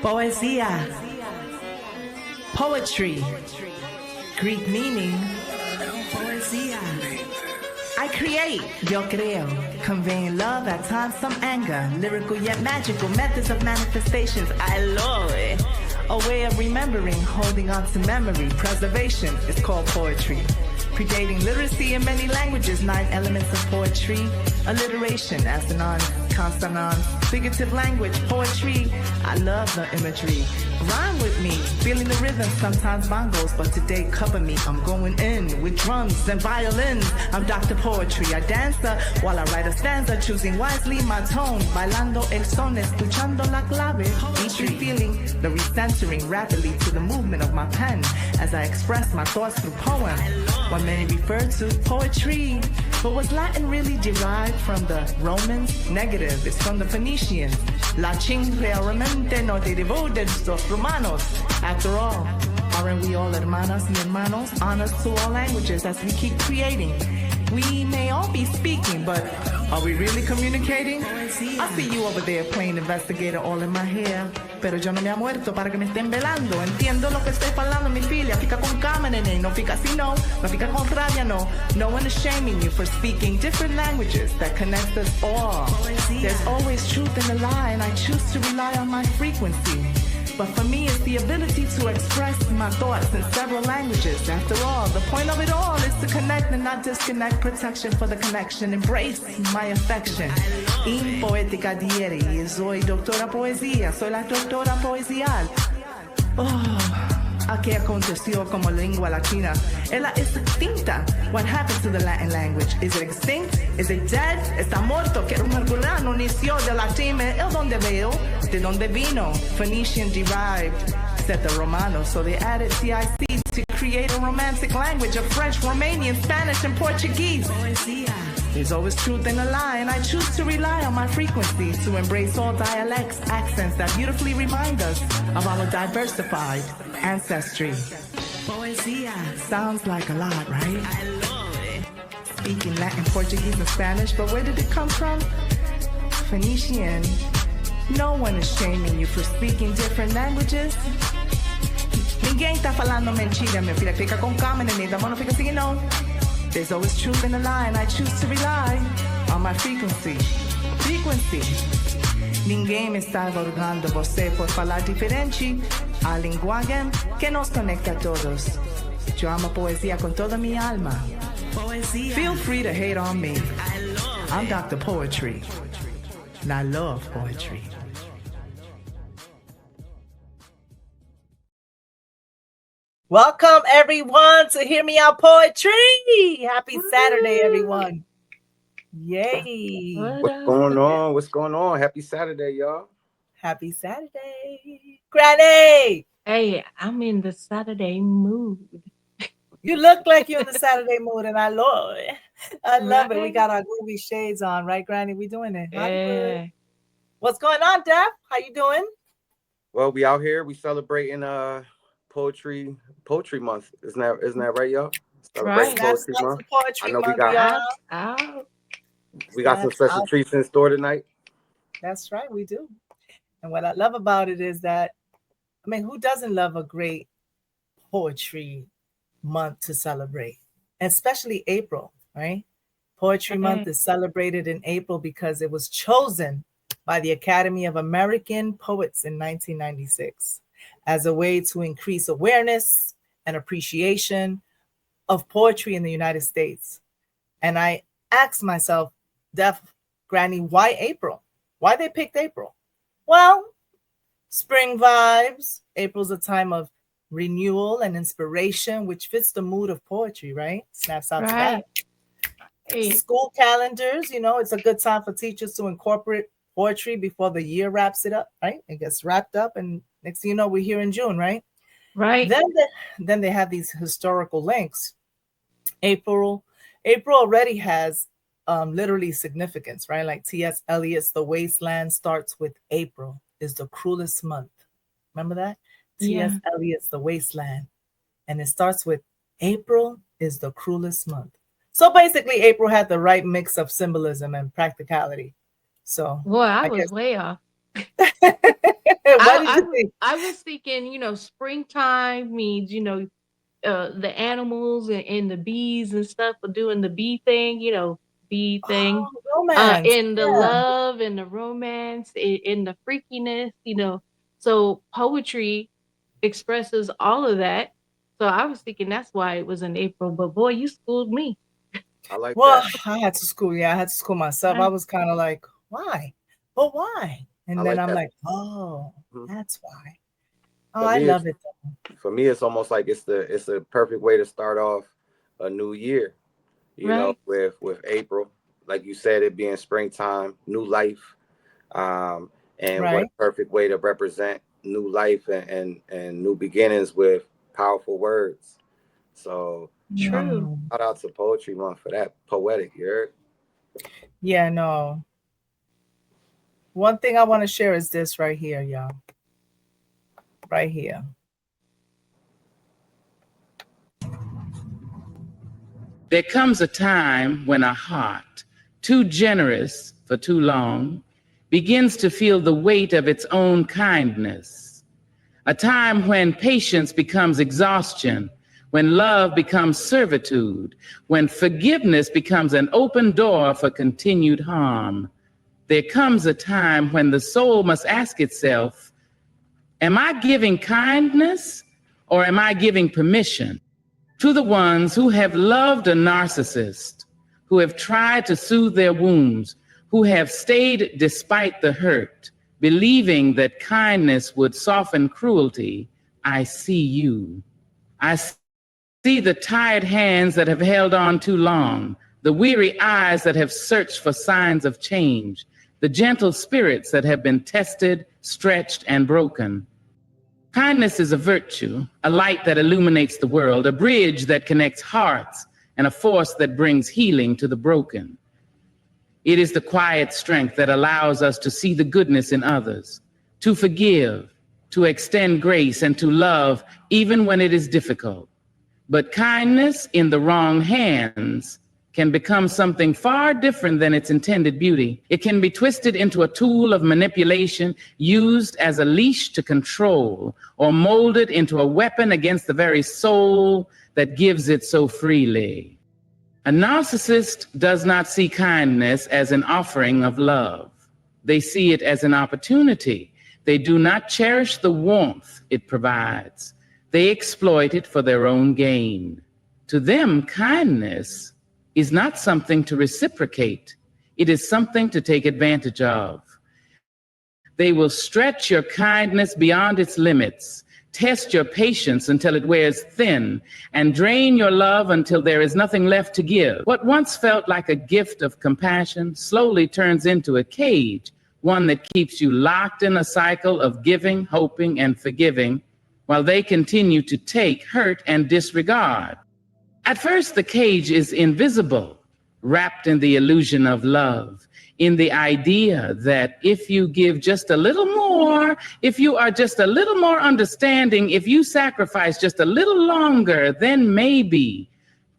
Poesía. Poetry. Greek meaning poesía. I create, yo creo, conveying love, at times some anger, lyrical yet magical methods of manifestations. I love it. A way of remembering, holding on to memory, preservation is called poetry. Predating literacy in many languages, 9 elements of poetry, alliteration, assonance, consonants, figurative language, poetry. I love the imagery. Rhyme with me, feeling the rhythm, sometimes bongos, but today cover me. I'm going in with drums and violins. I'm Dr. Poetry, a dancer while I write a stanza, choosing wisely my tone, bailando el son, escuchando la clave. Each feeling the recentering rapidly to the movement of my pen as I express my thoughts through poem. What many refer to poetry, but was Latin really derived from the Romans? Negative, it's from the Phoenicians. La chingre realmente no derivó de los romanos. After all, aren't we all hermanas y hermanos? Honors to all languages as we keep creating. We may all be speaking, but are we really communicating? I see you over there playing investigator all in my hair, pero yo no me ha muerto para que me estén velando. Entiendo lo que estoy falando, mi filia. Fica con calma, nene. No fica así, no. No fica con rabia, no. No one is shaming you for speaking different languages that connect us all. There's always truth in the lie, and I choose to rely on my frequency. But for me, it's the ability to express my thoughts in several languages. After all, the point of it all is to connect and not disconnect. Protection for the connection. Embrace my affection. In poética dieri, soy doctora poesía. Soy la doctora poesial. ¿A qué aconteció como lengua latina? Ella es extinta. What happened to the Latin language? Is it extinct? Is it dead? Está muerto. Que un herculano inició de latín. ¿El donde veo? ¿De dónde vino? Phoenician derived, said the Romanos. So they added CIC to create a romantic language of French, Romanian, Spanish, and Portuguese. There's always truth in a lie, and I choose to rely on my frequency to embrace all dialects, accents that beautifully remind us of our diversified ancestry. Poesía sounds like a lot, right? I love it. Speaking Latin, Portuguese, and Spanish, but where did it come from? Phoenician. No one is shaming you for speaking different languages. Ninguém tá falando mentira, meu filho. Fica com calma, neném. Da mão não fica assim, não. There's always truth in the lie, and I choose to rely on my frequency. Frequency. Ninguém me está aborgando você por falar diferente. A linguagem que nos conecta a todos. Yo amo poesía con toda mi alma. Poesía. Feel free to hate on me. I'm Dr. Poetry, and I love poetry. Welcome, everyone, to Hear Me Out Poetry. Happy Saturday, everyone. Yay. What's going on? What's going on? Happy Saturday, y'all. Happy Saturday. Granny. Hey, I'm in the Saturday mood. You look like you're in the Saturday mood, and I love it. I love it. We got our groovy shades on, right, Granny? We doing it. Yeah. What's going on, Daph? How you doing? Well, we out here. We celebrating poetry month. Isn't that right, y'all? Right. Poetry month. I know we got we got some special treats in store tonight. That's right, we do. And what I love about it is that, I mean, who doesn't love a great poetry month to celebrate? And especially April, right? Poetry month is celebrated in April because it was chosen by the Academy of American Poets in 1996 as a way to increase awareness and appreciation of poetry in the United States. And I asked myself, Granny, why April? Why they picked April? Well, spring vibes. April's a time of renewal and inspiration, which fits the mood of poetry, right? Snaps out to that. Hey. School calendars, it's a good time for teachers to incorporate poetry before the year wraps it up, right? It gets wrapped up, and next thing you know, we're here in June, right? Right. Then they have these historical links. April already has literally significance, right? Like T.S. Eliot's The Wasteland starts with April is the cruelest month. Remember that? Yeah. T.S. Eliot's The Wasteland. And it starts with April is the cruelest month. So basically, April had the right mix of symbolism and practicality. So, boy, I was way off. What did you think? I was thinking, springtime means, the animals and the bees and stuff are doing the bee thing, bee thing. Oh, romance. In the Yeah. love and the romance, in the freakiness, So poetry expresses all of that. So I was thinking that's why it was in April. But boy, you schooled me. I like Well, that. I had to school. Yeah, I had to school myself. I was kind of like, why? But why? And I then like I'm that. like, oh, Mhm. that's why. Oh, For I me, love it though. for me, it's almost like it's the perfect way to start off a new year. Right. With April, like you said, it being springtime, new life, and what Right. a perfect way to represent new life and new beginnings with powerful words. So, True. shout out to Poetry Month for that poetic. You heard? Yeah, no. One thing I want to share is this right here, y'all. Right here. There comes a time when a heart, too generous for too long, begins to feel the weight of its own kindness. A time when patience becomes exhaustion, when love becomes servitude, when forgiveness becomes an open door for continued harm. There comes a time when the soul must ask itself, am I giving kindness or am I giving permission? To the ones who have loved a narcissist, who have tried to soothe their wounds, who have stayed despite the hurt, believing that kindness would soften cruelty, I see you. I see the tired hands that have held on too long, the weary eyes that have searched for signs of change, the gentle spirits that have been tested, stretched, and broken. Kindness is a virtue, a light that illuminates the world, a bridge that connects hearts, and a force that brings healing to the broken. It is the quiet strength that allows us to see the goodness in others, to forgive, to extend grace, and to love even when it is difficult. But kindness in the wrong hands can become something far different than its intended beauty. It can be twisted into a tool of manipulation, used as a leash to control, or molded into a weapon against the very soul that gives it so freely. A narcissist does not see kindness as an offering of love. They see it as an opportunity. They do not cherish the warmth it provides. They exploit it for their own gain. To them, kindness is not something to reciprocate. It is something to take advantage of. They will stretch your kindness beyond its limits, test your patience until it wears thin, and drain your love until there is nothing left to give. What once felt like a gift of compassion slowly turns into a cage, one that keeps you locked in a cycle of giving, hoping, and forgiving, while they continue to take, hurt, and disregard. At first, the cage is invisible, wrapped in the illusion of love, in the idea that if you give just a little more, if you are just a little more understanding, if you sacrifice just a little longer, then maybe,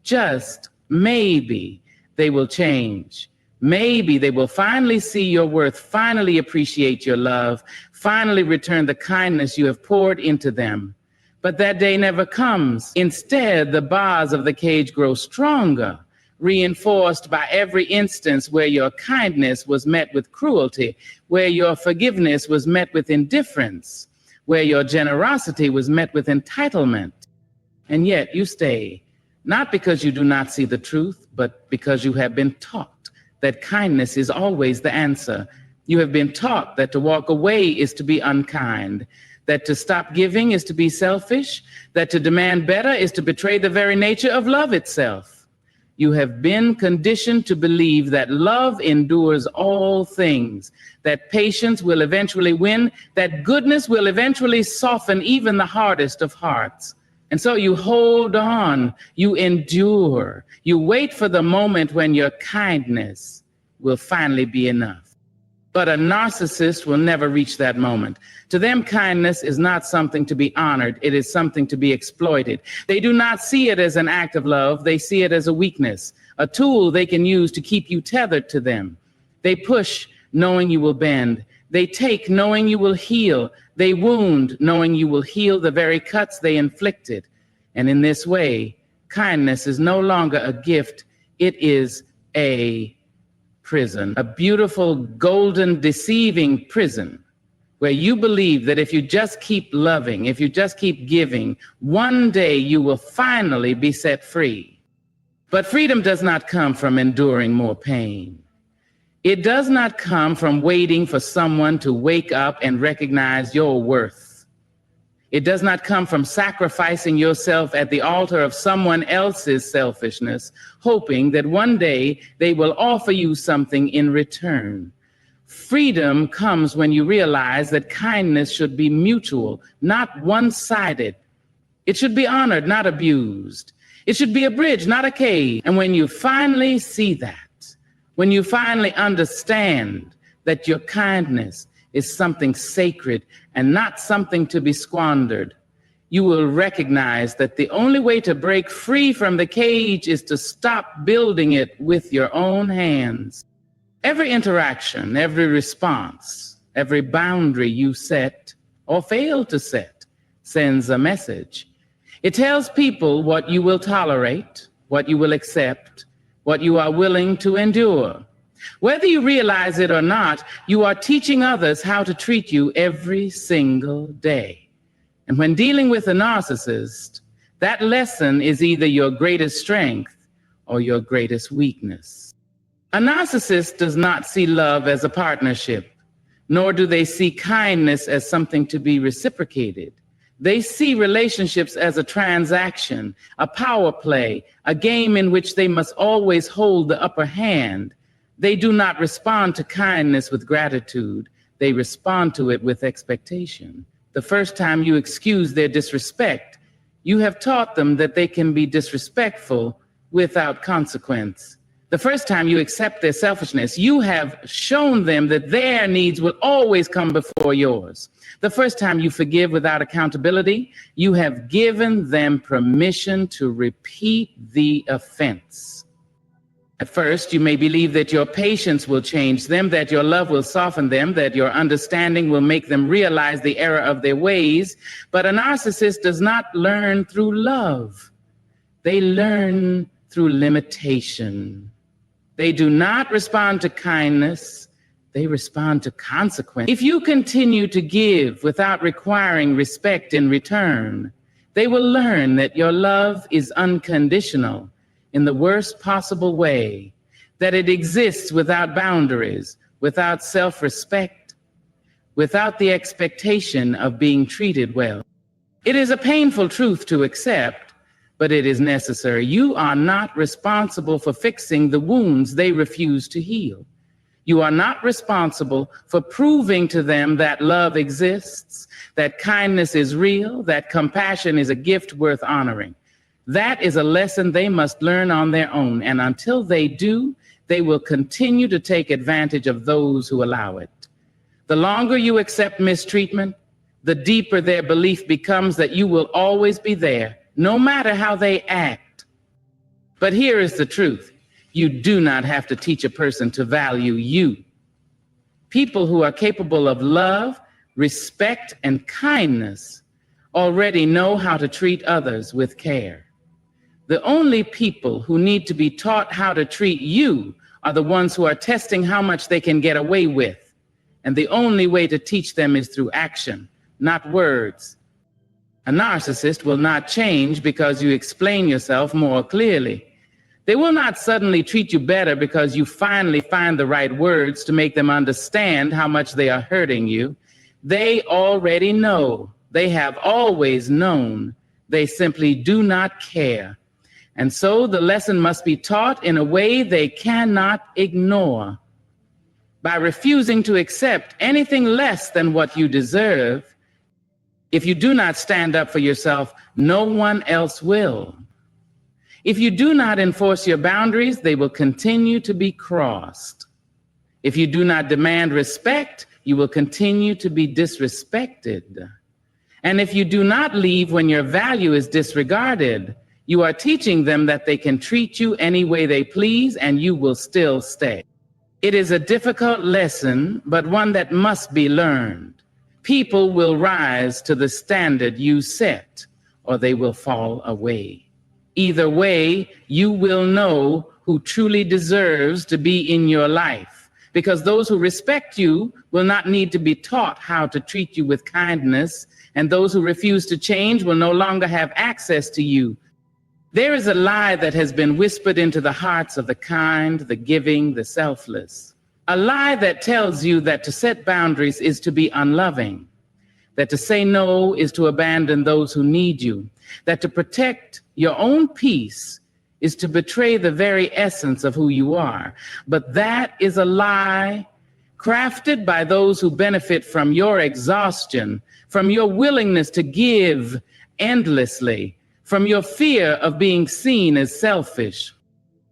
just maybe, they will change. Maybe they will finally see your worth, finally appreciate your love, finally return the kindness you have poured into them. But that day never comes. Instead, the bars of the cage grow stronger, reinforced by every instance where your kindness was met with cruelty, where your forgiveness was met with indifference, where your generosity was met with entitlement. And yet you stay, not because you do not see the truth, but because you have been taught that kindness is always the answer. You have been taught that to walk away is to be unkind, that to stop giving is to be selfish, that to demand better is to betray the very nature of love itself. You have been conditioned to believe that love endures all things, that patience will eventually win, that goodness will eventually soften even the hardest of hearts. And so you hold on, you endure, you wait for the moment when your kindness will finally be enough. But a narcissist will never reach that moment. To them, kindness is not something to be honored. It is something to be exploited. They do not see it as an act of love. They see it as a weakness, a tool they can use to keep you tethered to them. They push knowing you will bend. They take knowing you will heal. They wound knowing you will heal the very cuts they inflicted. And in this way, kindness is no longer a gift. It is a prison, a beautiful, golden, deceiving prison where you believe that if you just keep loving, if you just keep giving, one day you will finally be set free. But freedom does not come from enduring more pain. It does not come from waiting for someone to wake up and recognize your worth. It does not come from sacrificing yourself at the altar of someone else's selfishness, hoping that one day they will offer you something in return. Freedom comes when you realize that kindness should be mutual, not one-sided. It should be honored, not abused. It should be a bridge, not a cage. And when you finally see that, when you finally understand that your kindness is something sacred and not something to be squandered, you will recognize that the only way to break free from the cage is to stop building it with your own hands. Every interaction, every response, every boundary you set or fail to set sends a message. It tells people what you will tolerate, what you will accept, what you are willing to endure. Whether you realize it or not, you are teaching others how to treat you every single day. And when dealing with a narcissist, that lesson is either your greatest strength or your greatest weakness. A narcissist does not see love as a partnership, nor do they see kindness as something to be reciprocated. They see relationships as a transaction, a power play, a game in which they must always hold the upper hand. They do not respond to kindness with gratitude. They respond to it with expectation. The first time you excuse their disrespect, you have taught them that they can be disrespectful without consequence. The first time you accept their selfishness, you have shown them that their needs will always come before yours. The first time you forgive without accountability, you have given them permission to repeat the offense. At first, you may believe that your patience will change them, that your love will soften them, that your understanding will make them realize the error of their ways. But a narcissist does not learn through love. They learn through limitation. They do not respond to kindness. They respond to consequence. If you continue to give without requiring respect in return, they will learn that your love is unconditional in the worst possible way, that it exists without boundaries, without self-respect, without the expectation of being treated well. It is a painful truth to accept, but it is necessary. You are not responsible for fixing the wounds they refuse to heal. You are not responsible for proving to them that love exists, that kindness is real, that compassion is a gift worth honoring. That is a lesson they must learn on their own, and until they do, they will continue to take advantage of those who allow it. The longer you accept mistreatment, the deeper their belief becomes that you will always be there, no matter how they act. But here is the truth. You do not have to teach a person to value you. People who are capable of love, respect, and kindness already know how to treat others with care. The only people who need to be taught how to treat you are the ones who are testing how much they can get away with. And the only way to teach them is through action, not words. A narcissist will not change because you explain yourself more clearly. They will not suddenly treat you better because you finally find the right words to make them understand how much they are hurting you. They already know. They have always known. They simply do not care. And so the lesson must be taught in a way they cannot ignore. By refusing to accept anything less than what you deserve, if you do not stand up for yourself, no one else will. If you do not enforce your boundaries, they will continue to be crossed. If you do not demand respect, you will continue to be disrespected. And if you do not leave when your value is disregarded, you are teaching them that they can treat you any way they please and you will still stay. It is a difficult lesson, but one that must be learned. People will rise to the standard you set, or they will fall away. Either way, you will know who truly deserves to be in your life, because those who respect you will not need to be taught how to treat you with kindness, and those who refuse to change will no longer have access to you. There is a lie that has been whispered into the hearts of the kind, the giving, the selfless. A lie that tells you that to set boundaries is to be unloving, that to say no is to abandon those who need you, that to protect your own peace is to betray the very essence of who you are. But that is a lie crafted by those who benefit from your exhaustion, from your willingness to give endlessly, from your fear of being seen as selfish.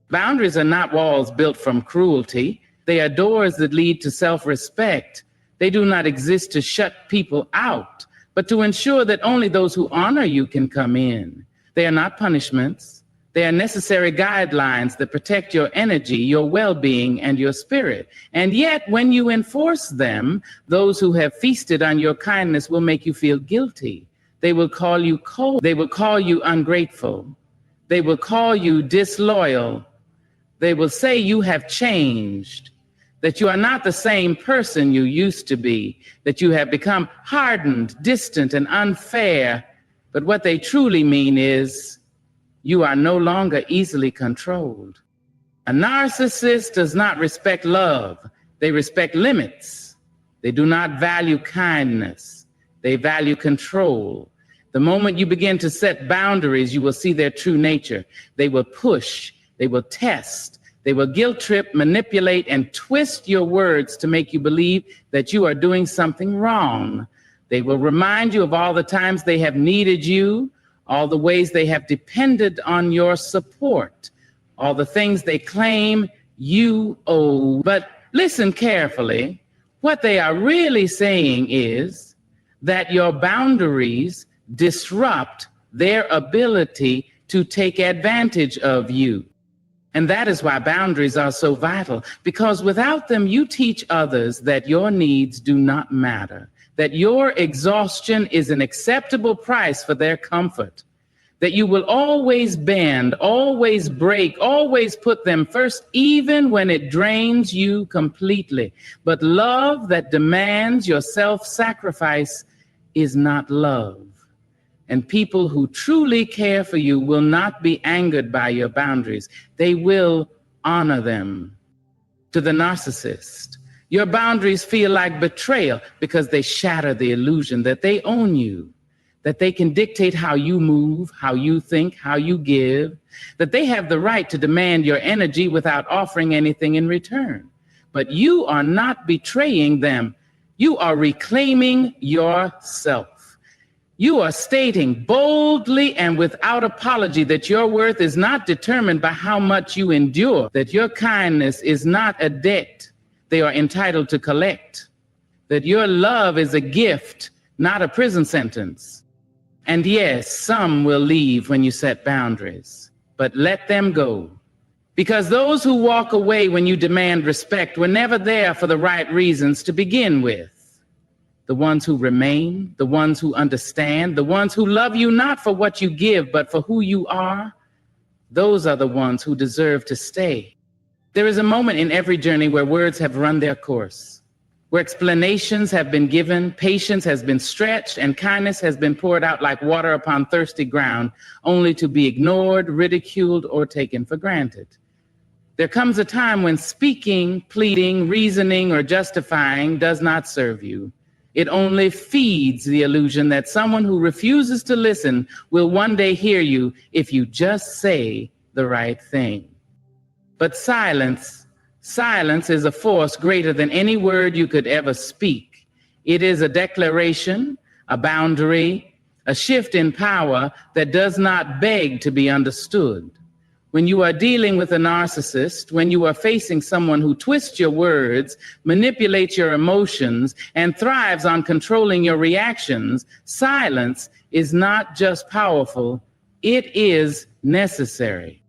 Boundaries are not walls built from cruelty. They are doors that lead to self-respect. They do not exist to shut people out, but to ensure that only those who honor you can come in. They are not punishments. They are necessary guidelines that protect your energy, your well-being, and your spirit. And yet, when you enforce them, those who have feasted on your kindness will make you feel guilty. They will call you cold. They will call you ungrateful. They will call you disloyal. They will say you have changed, that you are not the same person you used to be, that you have become hardened, distant, and unfair. But what they truly mean is you are no longer easily controlled. A narcissist does not respect love. They respect limits. They do not value kindness. They value control. The moment you begin to set boundaries, you will see their true nature. They will push, they will test, they will guilt trip, manipulate, and twist your words to make you believe that you are doing something wrong. They will remind you of all the times they have needed you, all the ways they have depended on your support, all the things they claim you owe. But listen carefully. What they are really saying is that your boundaries disrupt their ability to take advantage of you. And that is why boundaries are so vital, because without them, you teach others that your needs do not matter, that your exhaustion is an acceptable price for their comfort, that you will always bend, always break, always put them first, even when it drains you completely. But love that demands your self-sacrifice is not love. And people who truly care for you will not be angered by your boundaries. They will honor them. To the narcissist, your boundaries feel like betrayal because they shatter the illusion that they own you, that they can dictate how you move, how you think, how you give, that they have the right to demand your energy without offering anything in return. But you are not betraying them. You are reclaiming yourself. You are stating boldly and without apology that your worth is not determined by how much you endure, that your kindness is not a debt they are entitled to collect, that your love is a gift, not a prison sentence. And yes, some will leave when you set boundaries, but let them go. Because those who walk away when you demand respect were never there for the right reasons to begin with. The ones who remain, the ones who understand, the ones who love you not for what you give, but for who you are, those are the ones who deserve to stay. There is a moment in every journey where words have run their course, where explanations have been given, patience has been stretched, and kindness has been poured out like water upon thirsty ground, only to be ignored, ridiculed, or taken for granted. There comes a time when speaking, pleading, reasoning, or justifying does not serve you. It only feeds the illusion that someone who refuses to listen will one day hear you if you just say the right thing. But silence is a force greater than any word you could ever speak. It is a declaration, a boundary, a shift in power that does not beg to be understood. When you are dealing with a narcissist, when you are facing someone who twists your words, manipulates your emotions, and thrives on controlling your reactions, silence is not just powerful, it is necessary.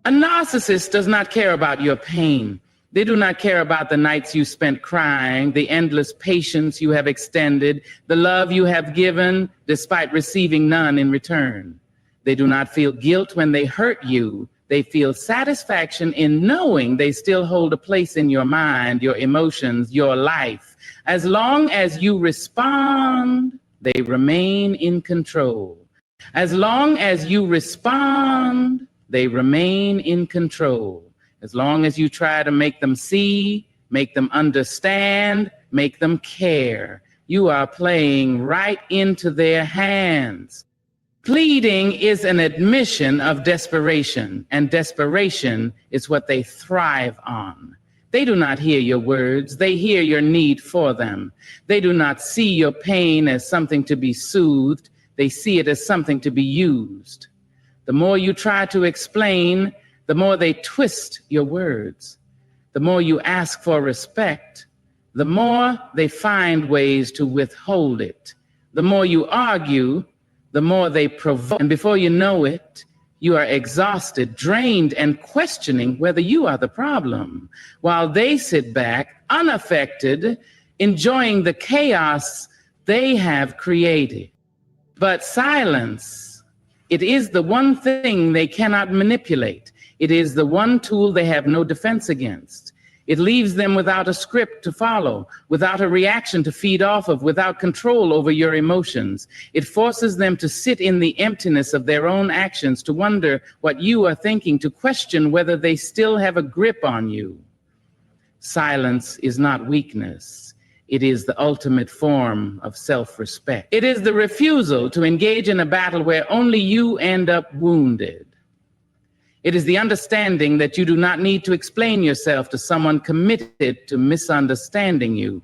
A narcissist does not care about your pain. They do not care about the nights you spent crying, the endless patience you have extended, the love you have given despite receiving none in return. They do not feel guilt when they hurt you. They feel satisfaction in knowing they still hold a place in your mind, your emotions, your life. As long as you respond, they remain in control. As long as you respond, they remain in control. As long as you try to make them see, make them understand, make them care, you are playing right into their hands. Pleading is an admission of desperation, and desperation is what they thrive on. They do not hear your words. They hear your need for them. They do not see your pain as something to be soothed. They see it as something to be used. The more you try to explain, the more they twist your words. The more you ask for respect, the more they find ways to withhold it. The more you argue, the more they provoke. And before you know it, you are exhausted, drained, and questioning whether you are the problem, while they sit back, unaffected, enjoying the chaos they have created. But silence, it is the one thing they cannot manipulate. It is the one tool they have no defense against. It leaves them without a script to follow, without a reaction to feed off of, without control over your emotions. It forces them to sit in the emptiness of their own actions, to wonder what you are thinking, to question whether they still have a grip on you. Silence is not weakness. It is the ultimate form of self-respect. It is the refusal to engage in a battle where only you end up wounded. It is the understanding that you do not need to explain yourself to someone committed to misunderstanding you.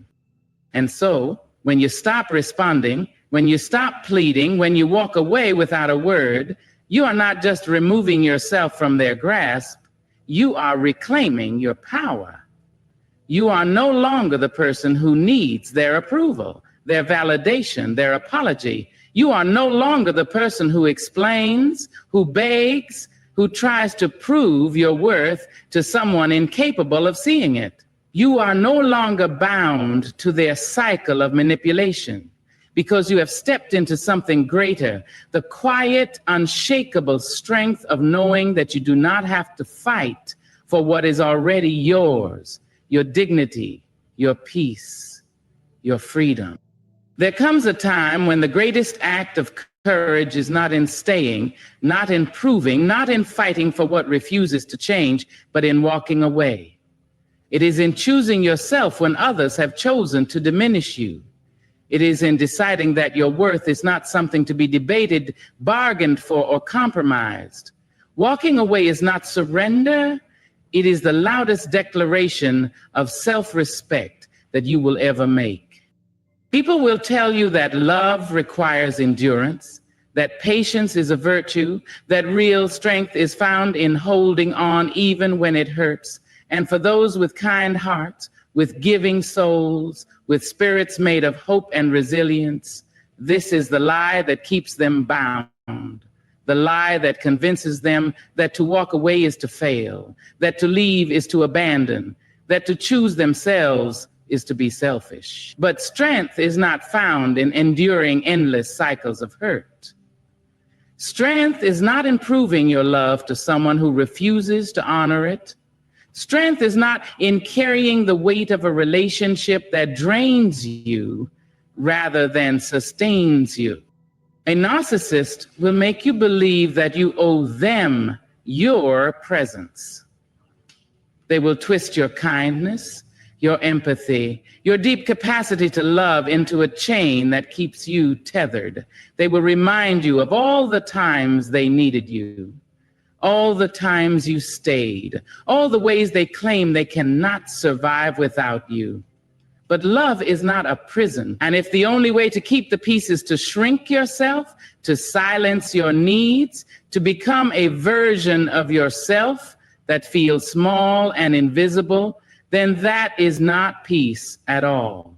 And so, when you stop responding, when you stop pleading, when you walk away without a word, you are not just removing yourself from their grasp, you are reclaiming your power. You are no longer the person who needs their approval, their validation, their apology. You are no longer the person who explains, who begs, who tries to prove your worth to someone incapable of seeing it. You are no longer bound to their cycle of manipulation because you have stepped into something greater, the quiet, unshakable strength of knowing that you do not have to fight for what is already yours, your dignity, your peace, your freedom. There comes a time when the greatest act of courage is not in staying, not in proving, not in fighting for what refuses to change, but in walking away. It is in choosing yourself when others have chosen to diminish you. It is in deciding that your worth is not something to be debated, bargained for, or compromised. Walking away is not surrender. It is the loudest declaration of self-respect that you will ever make. People will tell you that love requires endurance, that patience is a virtue, that real strength is found in holding on even when it hurts. And for those with kind hearts, with giving souls, with spirits made of hope and resilience, this is the lie that keeps them bound, the lie that convinces them that to walk away is to fail, that to leave is to abandon, that to choose themselves is to be selfish. But strength is not found in enduring endless cycles of hurt. Strength is not in proving your love to someone who refuses to honor it. Strength is not in carrying the weight of a relationship that drains you rather than sustains you. A narcissist will make you believe that you owe them your presence. They will twist your kindness, your empathy, your deep capacity to love into a chain that keeps you tethered. They will remind you of all the times they needed you, all the times you stayed, all the ways they claim they cannot survive without you. But love is not a prison. And if the only way to keep the peace is to shrink yourself, to silence your needs, to become a version of yourself that feels small and invisible, then that is not peace at all.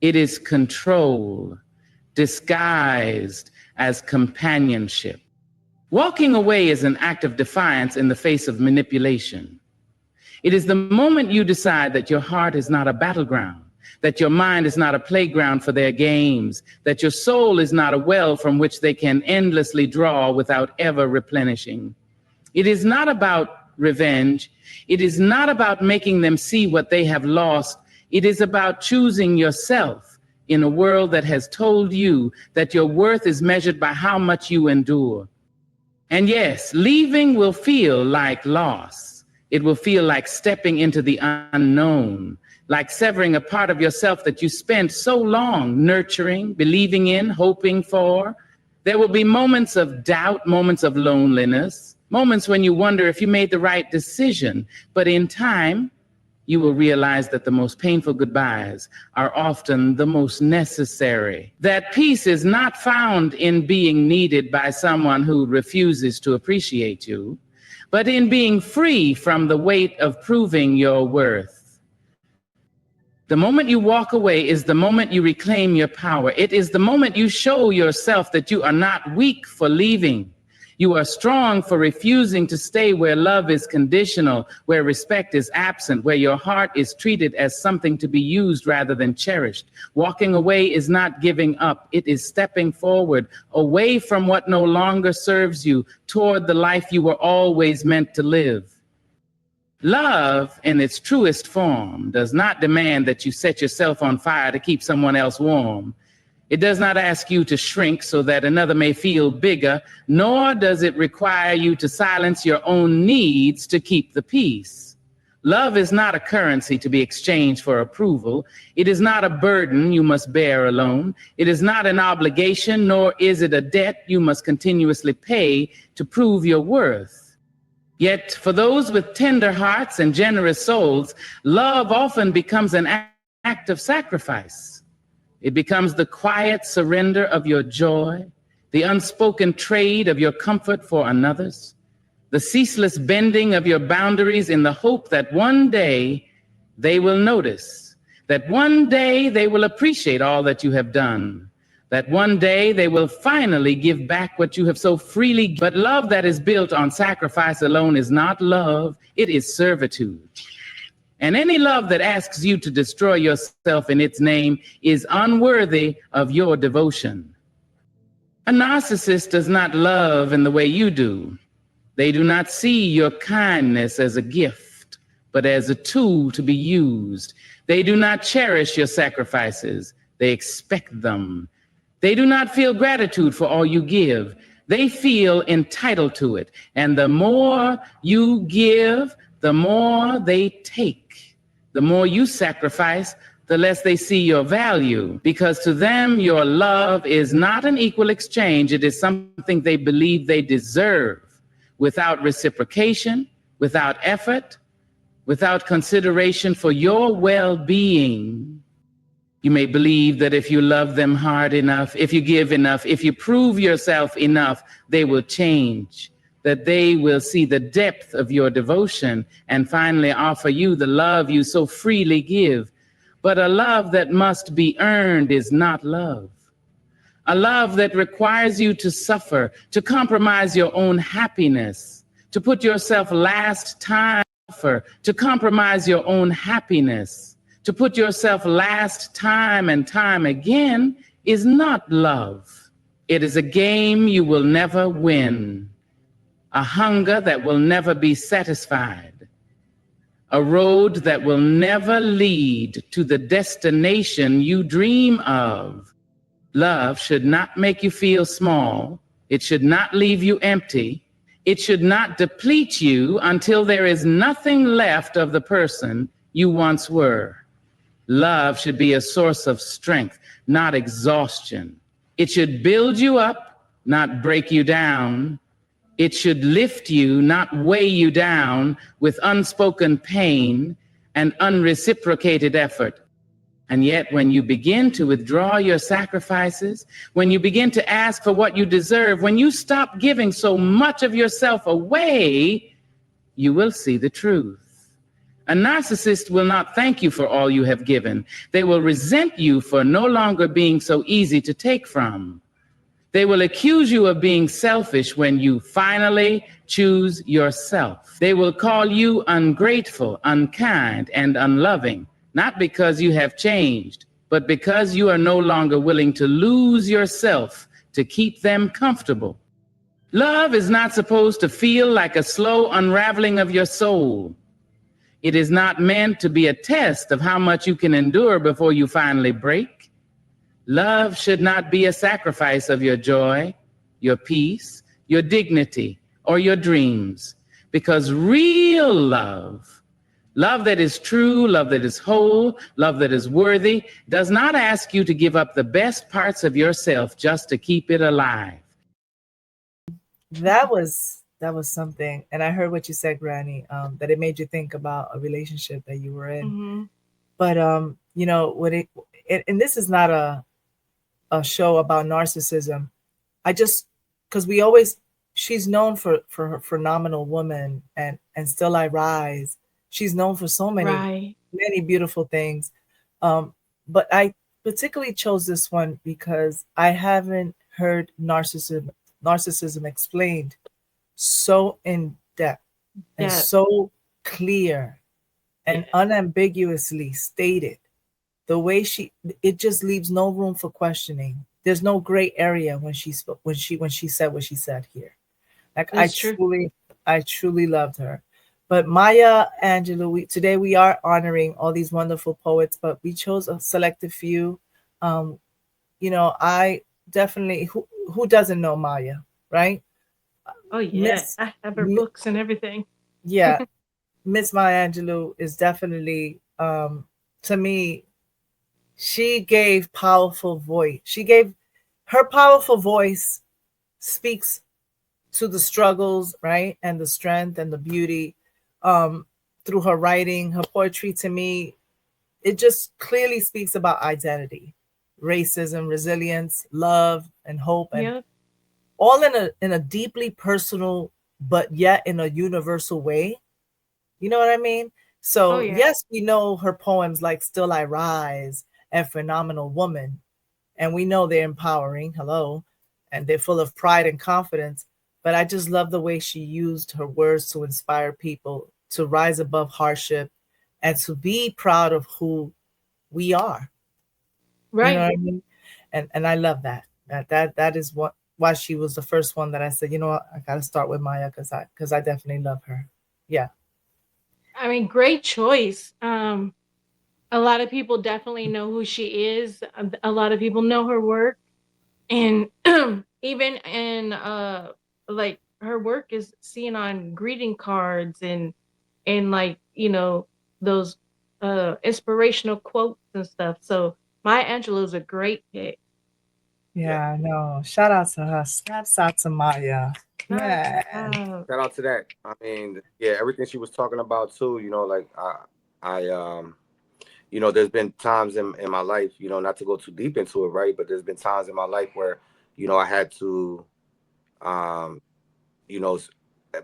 It is control, disguised as companionship. Walking away is an act of defiance in the face of manipulation. It is the moment you decide that your heart is not a battleground, that your mind is not a playground for their games, that your soul is not a well from which they can endlessly draw without ever replenishing. It is not about revenge. It is not about making them see what they have lost. It is about choosing yourself in a world that has told you that your worth is measured by how much you endure. And yes, leaving will feel like loss. It will feel like stepping into the unknown, like severing a part of yourself that you spent so long nurturing, believing in, hoping for. There will be moments of doubt, moments of loneliness, moments when you wonder if you made the right decision. But in time, you will realize that the most painful goodbyes are often the most necessary. That peace is not found in being needed by someone who refuses to appreciate you, but in being free from the weight of proving your worth. The moment you walk away is the moment you reclaim your power. It is the moment you show yourself that you are not weak for leaving. You are strong for refusing to stay where love is conditional, where respect is absent, where your heart is treated as something to be used rather than cherished. Walking away is not giving up. It is stepping forward, away from what no longer serves you, toward the life you were always meant to live. Love, in its truest form, does not demand that you set yourself on fire to keep someone else warm. It does not ask you to shrink so that another may feel bigger, nor does it require you to silence your own needs to keep the peace. Love is not a currency to be exchanged for approval. It is not a burden you must bear alone. It is not an obligation, nor is it a debt you must continuously pay to prove your worth. Yet for those with tender hearts and generous souls, love often becomes an act of sacrifice. It becomes the quiet surrender of your joy, the unspoken trade of your comfort for another's, the ceaseless bending of your boundaries in the hope that one day they will notice, that one day they will appreciate all that you have done, that one day they will finally give back what you have so freely given. But love that is built on sacrifice alone is not love, it is servitude. And any love that asks you to destroy yourself in its name is unworthy of your devotion. A narcissist does not love in the way you do. They do not see your kindness as a gift, but as a tool to be used. They do not cherish your sacrifices. They expect them. They do not feel gratitude for all you give. They feel entitled to it. And the more you give, the more they take. The more you sacrifice, the less they see your value, because to them, your love is not an equal exchange. It is something they believe they deserve, without reciprocation, without effort, without consideration for your well-being. You may believe that if you love them hard enough, if you give enough, if you prove yourself enough, they will change, that they will see the depth of your devotion and finally offer you the love you so freely give. But a love that must be earned is not love. A love that requires you to suffer, to compromise your own happiness, to put yourself last time, to compromise your own happiness, to put yourself last time and time again is not love. It is a game you will never win. A hunger that will never be satisfied, a road that will never lead to the destination you dream of. Love should not make you feel small. It should not leave you empty. It should not deplete you until there is nothing left of the person you once were. Love should be a source of strength, not exhaustion. It should build you up, not break you down. It should lift you, not weigh you down with unspoken pain and unreciprocated effort. And yet, when you begin to withdraw your sacrifices, when you begin to ask for what you deserve, when you stop giving so much of yourself away, you will see the truth. A narcissist will not thank you for all you have given. They will resent you for no longer being so easy to take from. They will accuse you of being selfish when you finally choose yourself. They will call you ungrateful, unkind, and unloving, not because you have changed, but because you are no longer willing to lose yourself to keep them comfortable. Love is not supposed to feel like a slow unraveling of your soul. It is not meant to be a test of how much you can endure before you finally break. Love should not be a sacrifice of your joy, your peace, your dignity, or your dreams, because real love, love that is true, love that is whole, love that is worthy, does not ask you to give up the best parts of yourself just to keep it alive. That was something. And I heard what you said, Granny, that it made you think about a relationship that you were in. Mm-hmm. But you know, what and this is not a show about narcissism. I just, because we always, she's known for her phenomenal woman, and Still I Rise. She's known for so Right. many beautiful things. But I particularly chose this one because I haven't heard narcissism explained so in depth and Yeah. so clear and Yeah. unambiguously stated. The way it just leaves no room for questioning. There's no gray area when she said what she said here. Like That's true. I truly loved her. But Maya Angelou, today we are honoring all these wonderful poets, but we chose a selected few. You know, I definitely, who doesn't know Maya, right? Oh yeah, Miss I have her Mi- books and everything. yeah, Miss Maya Angelou is definitely, to me, she gave powerful voice. Her powerful voice speaks to the struggles, right? And the strength and the beauty, through her writing, her poetry. To me, it just clearly speaks about identity, racism, resilience, love, and hope, and Yep. all in a deeply personal but yet in a universal way. You know what I mean? Oh So yeah. yes, we know her poems like Still I Rise and Phenomenal Woman, and we know they're empowering, hello, and they're full of pride and confidence. But I just love the way she used her words to inspire people to rise above hardship and to be proud of who we are. You know Right. what I mean? And I love that. That is why she was the first one that I said, you know what, I gotta start with Maya because I definitely love her. Yeah. I mean, great choice. A lot of people definitely know who she is. A lot of people know her work, and even in like her work is seen on greeting cards and like those inspirational quotes and stuff. So Maya Angelou is a great pick. Yeah. Yeah, no. Shout out to her. Snaps out to Maya. Man. Shout out to that. I mean, yeah, everything she was talking about too. You know, like you know, there's been times in my life, you know, not to go too deep into it, right? But there's been times in my life where, you know, I had to, you know,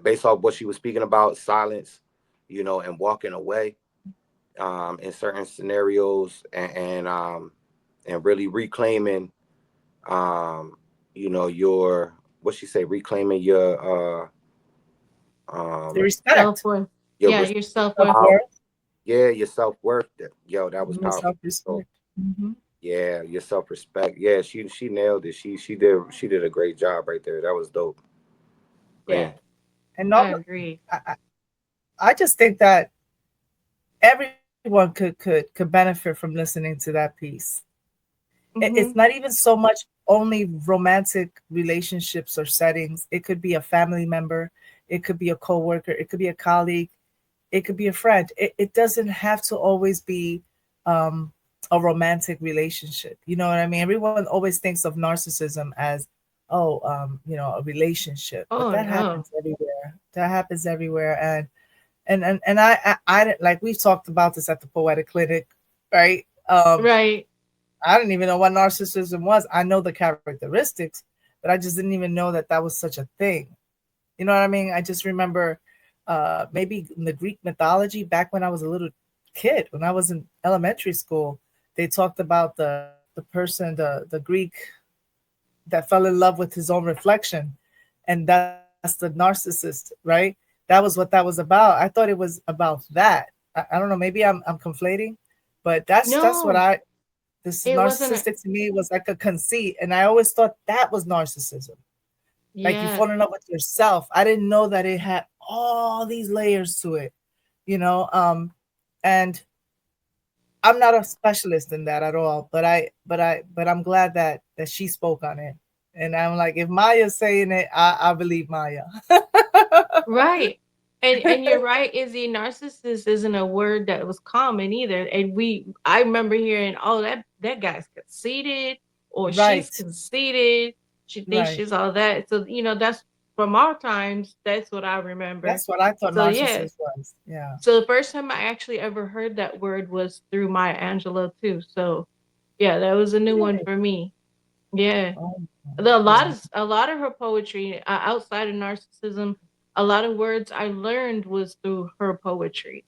based off what she was speaking about, silence, you know, and walking away, in certain scenarios, and really reclaiming, um, you know, your what she say, reclaiming The um, respect. Self-worth. your Yeah, respect. your self-worth. Self-worth. Yeah, your self-worth. Yo, that was Your powerful. So, self-respect. Hmm. yeah, your self-respect. Yeah, she nailed it. She did a great job right there. That was dope. Yeah, Man. And I not, agree. I just think that everyone could benefit from listening to that piece. It's Hmm. not even so much only romantic relationships or settings. It could be a family member, it could be a coworker, it could be a colleague, it could be a friend. It doesn't have to always be um, a romantic relationship. You know what I mean? Everyone always thinks of narcissism as, oh, you know, a relationship, but Oh that no. happens everywhere. That happens everywhere, and I like we've talked about this at the Poetic Clinic, right? Right. I didn't even know what narcissism was. I know the characteristics, but I just didn't even know that that was such a thing. You know what I mean? I just remember maybe in the Greek mythology back when I was a little kid, when I was in elementary school, they talked about the person, the Greek that fell in love with his own reflection, and that's the narcissist, right? That was what that was about. I thought it was about that. I don't know. Maybe I'm conflating, but that's what No, I. This it wasn't. narcissistic to me was like a conceit, and I always thought that was narcissism. Like you Yeah. fall in love with yourself. I didn't know that it had all these layers to it, you know. And I'm not a specialist in that at all, but I'm glad that she spoke on it. And I'm like, if Maya's saying it, I believe Maya. Right. And you're right, Izzy, narcissist isn't a word that was common either. And I remember hearing, oh, that guy's conceited or she's Right, conceited. She thinks right. she's all that. So, that's from our times, that's what I remember. That's what I thought So yeah. narcissist was. Yeah. So the first time I actually ever heard that word was through Maya Angelou too. So yeah, that was a new one Really? for me. Yeah. Oh, A yeah. a lot of her poetry outside of narcissism, a lot of words I learned was through her poetry,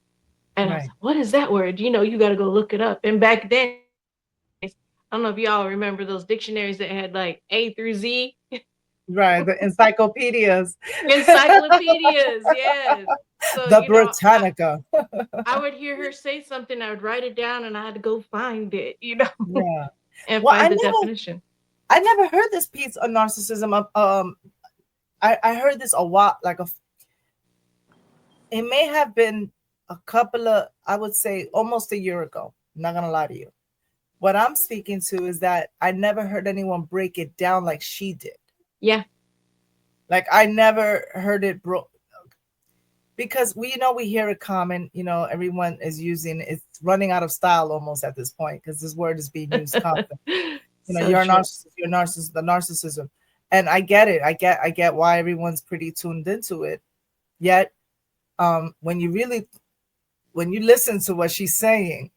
and I was Right. like, "What is that word?" You got to go look it up. And back then, I don't know if y'all remember those dictionaries that had like A through Z Right. The encyclopedias. encyclopedias. Yes. So The Britannica. I would hear her say something, I would write it down, and I had to go find it, Yeah. and Well, find the definition. I never heard this piece on narcissism. I heard this a while, it may have been a couple of, I would say almost a year ago. I'm not gonna lie to you. What I'm speaking to is that I never heard anyone break it down like she did. Yeah. Like I never heard it because we hear it common, everyone is using it's running out of style almost at this point because this word is being used constantly. So You're a true. narcissist, you're a narcissist, the narcissism. And I get it. I get why everyone's pretty tuned into it. Yet, when you listen to what she's saying,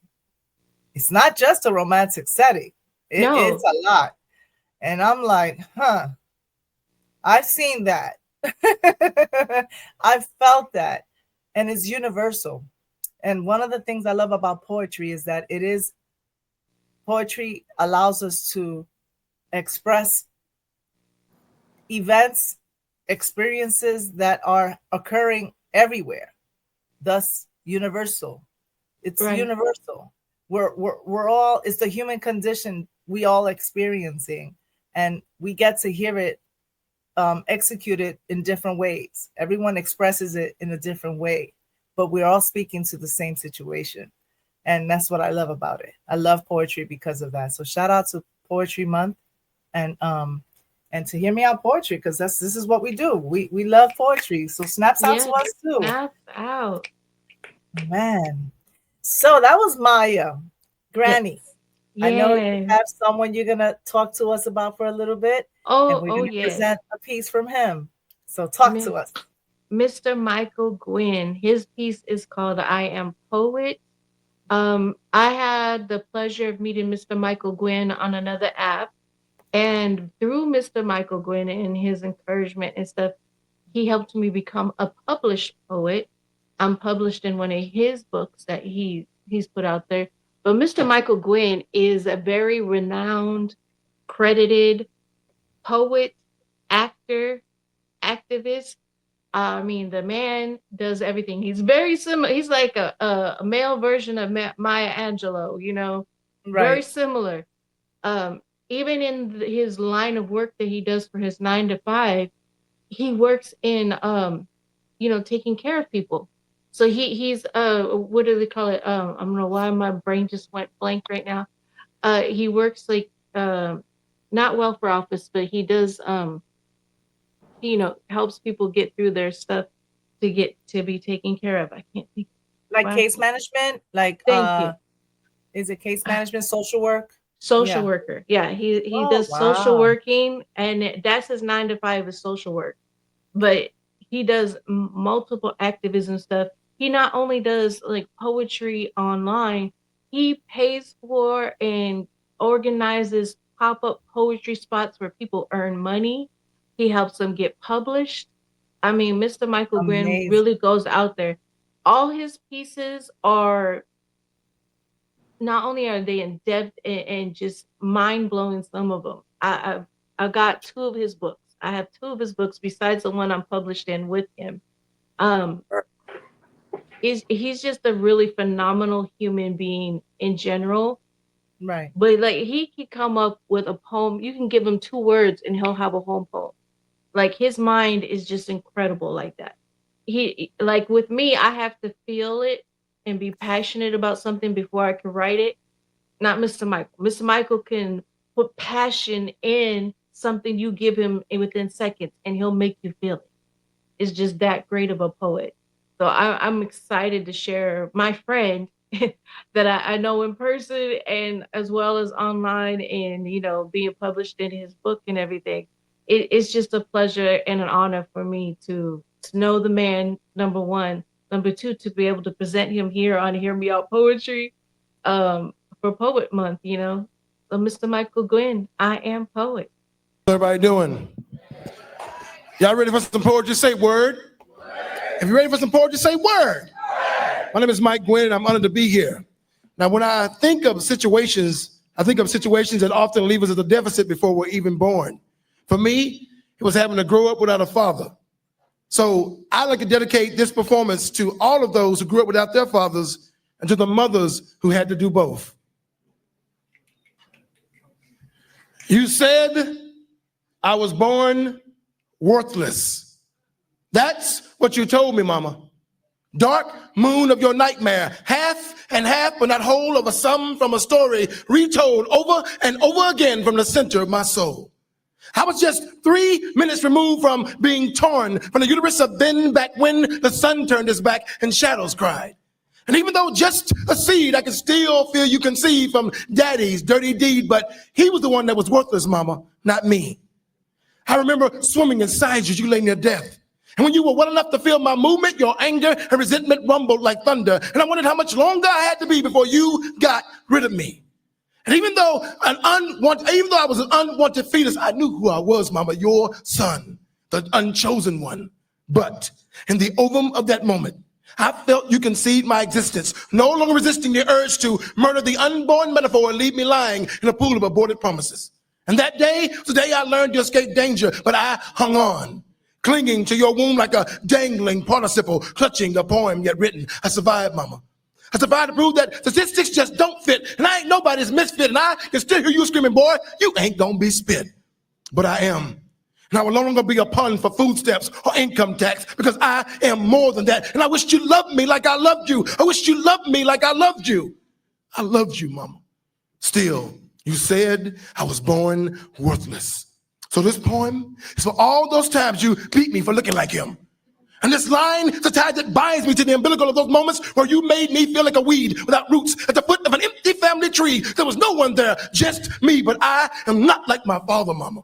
it's not just a romantic setting. It's No. a lot. And I'm like, I've seen that. I've felt that. And it's universal. And one of the things I love about poetry is that poetry allows us to express events, experiences that are occurring everywhere, thus universal. It's Right. universal. We're all, it's the human condition we all experiencing, and we get to hear it executed in different ways. Everyone expresses it in a different way, but we're all speaking to the same situation. And that's what I love about it. I love poetry because of that. So shout out to Poetry Month, and to hear me out poetry, because this is what we do. We love poetry. So snaps out to Yeah. us too. Snaps out. Man. So that was Maya. Yes. Granny. I know you Yeah. have someone you're gonna talk to us about for a little bit, and we're Oh gonna yes. present a piece from him. So talk Mi- to us. Mr. Michael Gwynn. His piece is called I Am Poet. I had the pleasure of meeting Mr. Michael Gwynn on another app. And through Mr. Michael Gwynn and his encouragement and stuff, he helped me become a published poet. I'm published in one of his books that he's put out there. But Mr. Michael Gwynn is a very renowned, credited poet, actor, activist. I mean, the man does everything. He's very similar. He's like a male version of Maya Angelou, very Right. similar. Um, Even in his line of work that he does for his 9 to 5, he works in taking care of people. So he's what do they call it? I don't know why my brain just went blank right now. He works like not welfare office, but he does helps people get through their stuff to get to be taken care of. I can't think Like why. case management, Thank you. is it case management, social work? Social Yeah. worker. Yeah, he Oh, does social wow. working, and that's his 9 to 5 is social work. But he does multiple activism stuff. He not only does like poetry online, he pays for and organizes pop-up poetry spots where people earn money. He helps them get published. I mean, Mr. Michael Gwynn Amazing. really goes out there. All his pieces are not only are they in depth and just mind blowing, some of them. I got 2 of his books. I have 2 of his books besides the one I'm published in with him. Um, he's just a really phenomenal human being in general. Right. But like he can come up with a poem. You can give him 2 words and he'll have a whole poem. Like his mind is just incredible like that. He like with me, I have to feel it and be passionate about something before I can write it. Not Mr. Michael. Mr. Michael can put passion in something you give him within seconds and he'll make you feel it. Is just that great of a poet. So I'm excited to share my friend that I know in person and as well as online and, you know, being published in his book and everything. It's just a pleasure and an honor for me to know the man, number one. Number two, to be able to present him here on Hear Me Out Poetry for Poet Month, you know. So Mr. Michael Gwynn, I am poet. How's everybody doing? Y'all ready for some poetry? Say word. If you're ready for some poetry, say word. My name is Mike Gwynn, and I'm honored to be here. Now, when I think of situations, that often leave us at a deficit before we're even born. For me, it was having to grow up without a father. So I like to dedicate this performance to all of those who grew up without their fathers and to the mothers who had to do both. You said I was born worthless. That's what you told me, mama. Dark moon of your nightmare, half and half, but not whole, of a sum from a story retold over and over again from the center of my soul. I was just 3 minutes removed from being torn from the uterus of then, back when the sun turned his back and shadows cried. And even though just a seed, I can still feel you conceive from daddy's dirty deed, but he was the one that was worthless, mama, not me. I remember swimming inside you, you lay near death. And when you were well enough to feel my movement, your anger and resentment rumbled like thunder. And I wondered how much longer I had to be before you got rid of me. And even though I was an unwanted fetus, I knew who I was, mama, your son, the unchosen one. But in the ovum of that moment, I felt you concede my existence, no longer resisting the urge to murder the unborn metaphor and leave me lying in a pool of aborted promises. And that day was the day I learned to escape danger, but I hung on, clinging to your womb like a dangling participle, clutching the poem yet written. I survived, mama. I survived to prove that statistics just don't fit, and I ain't nobody's misfit, and I can still hear you screaming, boy, you ain't gonna be spit. But I am. And I will no longer be a pun for food stamps or income tax, because I am more than that. And I wish you loved me like I loved you. I wish you loved me like I loved you. I loved you, mama. Still, you said I was born worthless. So this poem is for all those times you beat me for looking like him. And this line is a tie that binds me to the umbilical of those moments where you made me feel like a weed without roots at the foot of an empty family tree. There was no one there, just me, but I am not like my father, mama.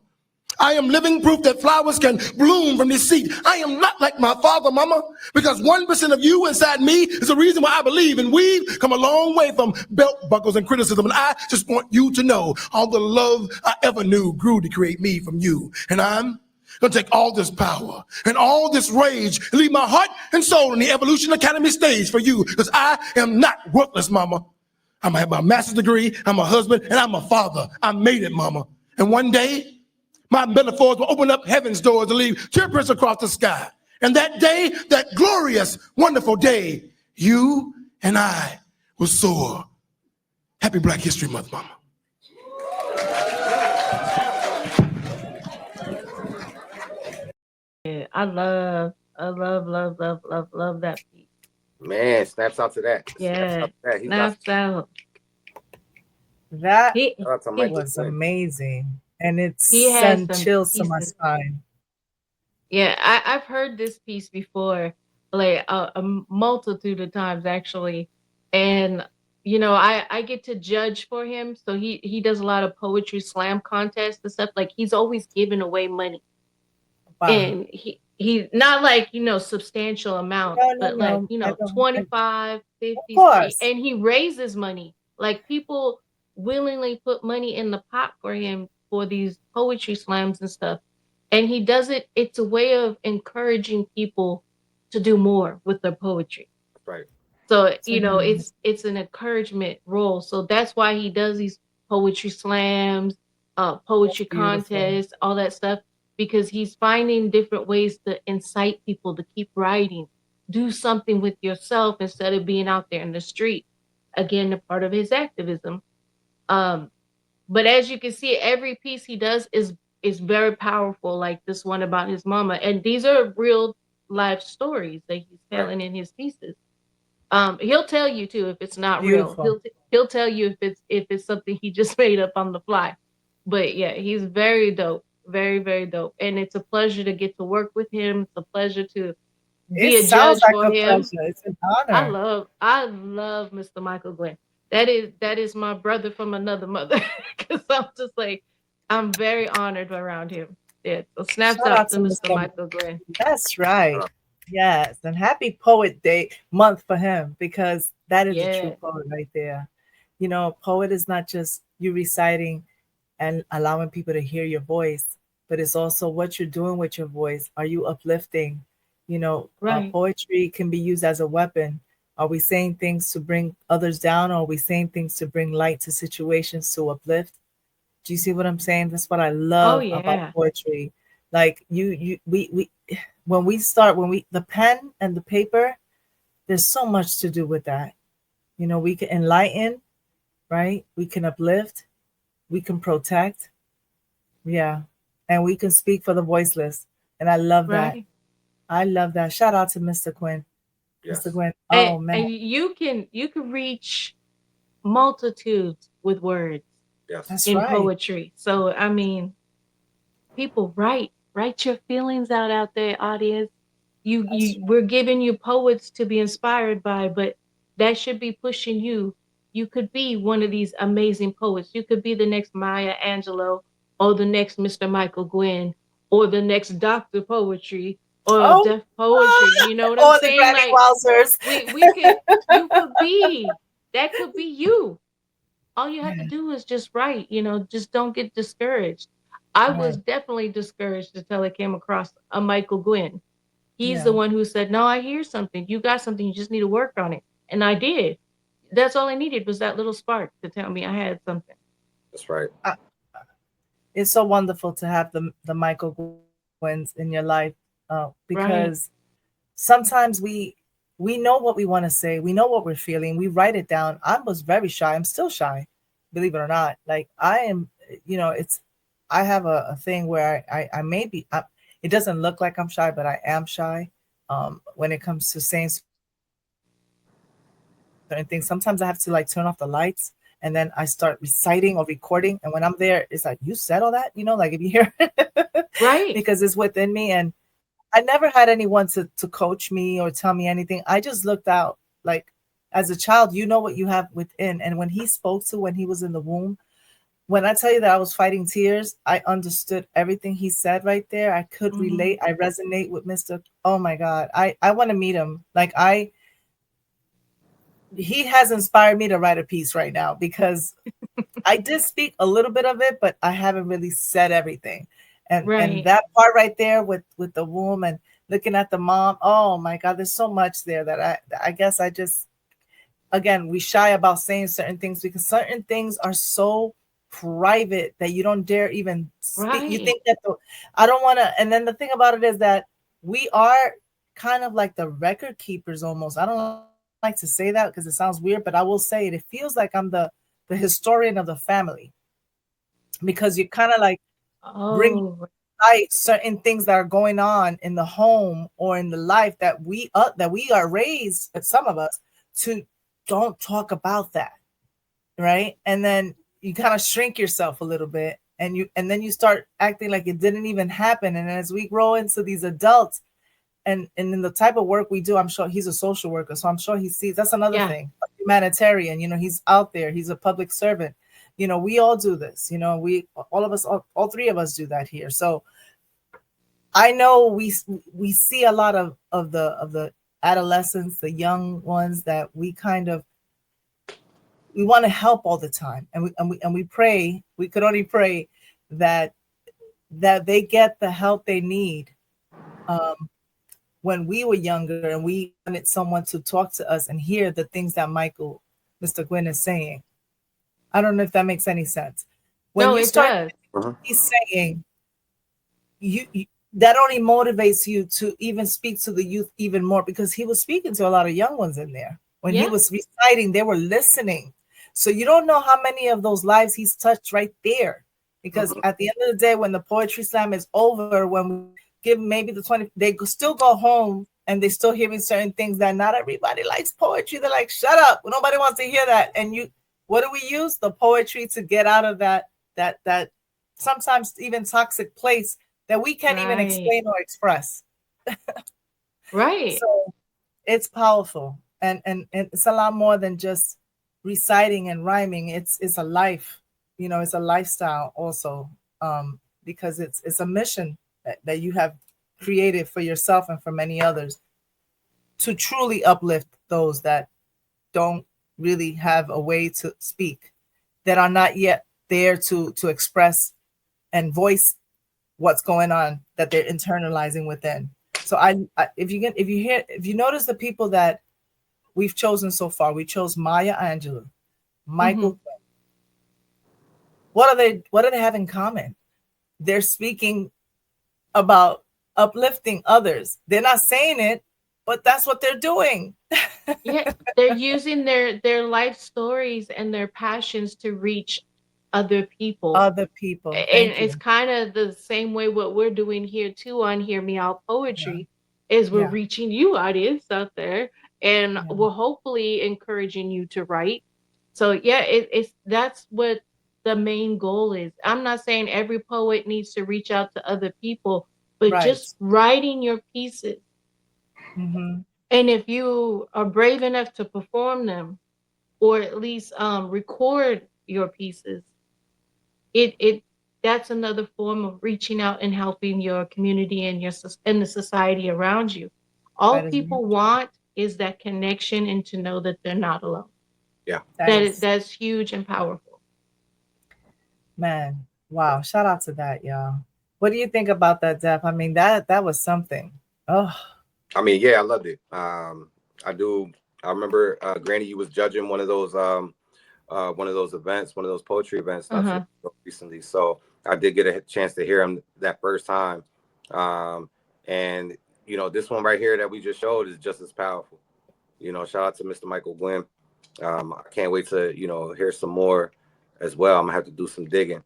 I am living proof that flowers can bloom from this seed. I am not like my father, mama, because 1% of you inside me is the reason why I believe, and we've come a long way from belt buckles and criticism. And I just want you to know all the love I ever knew grew to create me from you. And I'm gonna take all this power and all this rage and leave my heart and soul in the Evolution Academy stage for you, because I am not worthless, mama. I'm gonna have my master's degree, I'm a husband, and I'm a father. I made it, mama. And one day, my metaphors will open up heaven's doors and leave teardrops across the sky. And that day, that glorious, wonderful day, you and I will soar. Happy Black History Month, mama. Yeah, I love that piece. Man, snaps out to that. Yeah, He snaps out. That He, Shout out to Michael was Flynn. amazing. And it He has sent some chills to my pieces. spine. Yeah, I've heard this piece before, like a multitude of times actually, and you know I get to judge for him. So he does a lot of poetry slam contests and stuff. Like he's always giving away money, Wow. and he not like substantial amounts, but like I don't. 25, 50, Of course. and he raises money. Like people willingly put money in the pot for him for these poetry slams and stuff. And he does it, it's a way of encouraging people to do more with their poetry. Right. So, it's an encouragement role. So that's why he does these poetry slams. poetry Beautiful. contests, all that stuff, because he's finding different ways to incite people to keep writing, do something with yourself instead of being out there in the street. Again, a part of his activism. Um, but as you can see, every piece he does is very powerful, like this one about his mama. And these are real life stories that he's Right. telling in his pieces. He'll tell you too if it's not real. Beautiful. He'll tell you if it's something he just made up on the fly. But yeah, he's very dope, very dope, and it's a pleasure to get to work with him. It's a pleasure to It be a sounds judge like for a him. pleasure. It's an honor. I love Mr. Michael Glenn. That is my brother from another mother. Because I'm just like I'm very honored around him. Yeah, so snaps Shout out out to to Mr. Mr. Michael Glenn. That's right. Yes. And happy Poet Day month for him because that is a true Yeah, poet right there. You know, poet is not just you reciting and allowing people to hear your voice, but it's also what you're doing with your voice. Are you uplifting? You know, right. poetry can be used as a weapon. Are we saying things to bring others down, or are we saying things to bring light to situations to uplift? Do you see what I'm saying? That's what I Oh love about yeah, poetry. Like we when we start, when we the pen and the paper, there's so much to do with that. You know, we can enlighten, right? We can uplift, we can protect, yeah, and we can speak for the voiceless. And I love that. right. I love that. Shout out to Mr. Quinn. Mr. Yes. Quinn. And Oh man, and you can reach multitudes with words Yes. that's in right. poetry. So I mean, people write your feelings out there, audience. That's We're giving you poets to be inspired by, but that should be pushing you. You could be one of these amazing poets. You could be the next Maya Angelou, or the next Mr. Michael Gwynn, or the next Dr. Poetry, or oh, Def Poetry. You know what I'm oh, the saying? Granny Like Wowzers. we could you could be that could be you. All you have to Yeah, do is just write, just don't get discouraged. I was right. definitely discouraged until I came across a Michael Gwynn. He's the Yeah. one who said, "No, I hear something. You got something. You just need to work on it." And I did. That's all I needed was that little spark to tell me I had something. That's right. Uh, it's so wonderful to have the Michael Gwynns in your life, because Right. sometimes we know what we want to say, we know what we're feeling, we write it down. I was very shy. I'm still shy, believe it or not. Like I am, it's I have a thing where I may be. It doesn't look like I'm shy, but I am shy. When it comes to saying certain things, sometimes I have to like turn off the lights and then I start reciting or recording. And when I'm there, it's like, you said all that, like if you hear, because it's within me. Right. And I never had anyone to coach me or tell me anything. I just looked out like as a child, you know what you have within. And when he spoke to when he was in the womb, when I tell you that I was fighting tears, I understood everything he said right there. I could Hmm. relate. I resonate with Mr. Oh my God. I want to meet him. Like he has inspired me to write a piece right now because I did speak a little bit of it, but I haven't really said everything. And Right. that part right there with the womb and looking at the mom, oh my God, there's so much there that I guess I just, again, we shy about saying certain things because certain things are so private that you don't dare even speak. You Right. think that I don't want to. And then the thing about it is that we are kind of like the record keepers almost. I don't like to say that because it sounds weird, but I will say it. It feels like I'm the historian of the family because you kind of like bring Oh, light certain things that are going on in the home or in the life that we are raised, some of us, to don't talk about that, right? And then you kind of shrink yourself a little bit and then you start acting like it didn't even happen. And as we grow into these adults and in the type of work we do, I'm sure he's a social worker, so I'm sure he sees. That's another yeah. thing. A humanitarian, he's out there, he's a public servant. We all do this. We all of us, all three of us do that here. So I know we see a lot of the adolescents, the young ones, that we kind of we want to help all the time, and we pray. We could only pray that they get the help they need. Um, when we were younger and we wanted someone to talk to us and hear the things that Mr. Gwynn is saying. I don't know if that makes any sense. When No, you it start does. Mhm. He's saying you that only motivates you to even speak to the youth even more, because he was speaking to a lot of young ones in there. When he Yeah. was reciting, they were listening. So you don't know how many of those lives he's touched right there. Because Mhm. at the end of the day, when the poetry slam is over, when we give maybe the 20, they still go home and they still hearing certain things that not everybody likes poetry. They're like, shut up. Nobody wants to hear that. And what do we use? The poetry to get out of that sometimes even toxic place that we can't even Right. explain or express. Right. So it's powerful, and it's a lot more than just reciting and rhyming. It's a life, it's a lifestyle also, because it's a mission that you have created for yourself and for many others, to truly uplift those that don't really have a way to speak, that are not yet there to express and voice what's going on, that they're internalizing within. So if you notice the people that we've chosen so far, we chose Maya Angelou, Hmm. Michael. What do they have in common? They're speaking about uplifting others. They're not saying it, but that's what they're doing. Yeah, they're using their life stories and their passions to reach other people. Other people. And Thank it's you. kind of the same way what we're doing here too on Hear Me Out Yeah. Poetry is we're Yeah. reaching you audience out there, and Yeah. we're hopefully encouraging you to write. So yeah, it's that's what the main goal is. I'm not saying every poet needs to reach out to other people, but Right. just writing your pieces. Mm-hmm. And if you are brave enough to perform them, or at least record your pieces, it that's another form of reaching out and helping your community and and the society around you. All That is very people true. want is that connection and to know that they're not alone. Yeah. That is, That's huge and powerful. man. Wow. Shout out to that, y'all. What do you think about that, Def? I mean, that was something. Oh, I mean, yeah, I loved it. I do. I remember, Granny, you was judging one of those events, one of those poetry events not too Uh-huh. recently. So I did get a chance to hear him that first time. And this one right here that we just showed is just as powerful. Shout out to Mr. Michael Gwynn. I can't wait to hear some more as well. I'm gonna have to do some digging.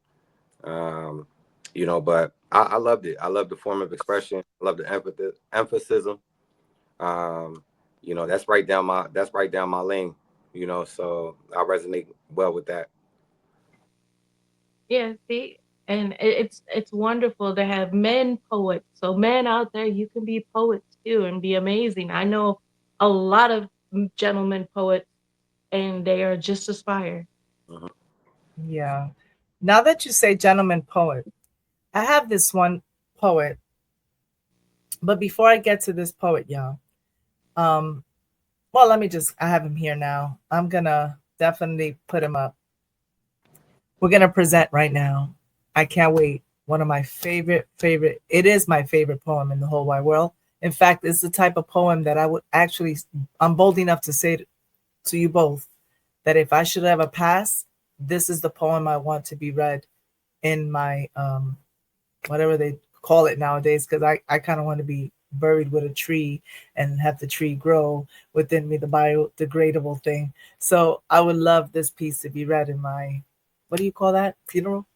Um, but I loved it. I love the form of expression. I love the emphasis. Um, that's right down my lane. So I resonate well with that. Yeah, see, and it's wonderful to have men poets. So men out there, you can be poets too and be amazing. I know a lot of gentlemen poets, and they are just as fire. Mhm. yeah. Now that you say gentleman poet, I have this one poet, but before I get to this poet, y'all, um, well, I have him here now. I'm gonna definitely put him up. We're gonna present right now. I can't wait. One of my favorite, it is my favorite poem in the whole wide world. In fact, it's the type of poem that I'm bold enough to say to you both that if I should ever pass, this is the poem I want to be read in my whatever they call it nowadays, because I kind of want to be buried with a tree and have the tree grow within me, the biodegradable thing. So I would love this piece to be read in my, what do you call that, funeral?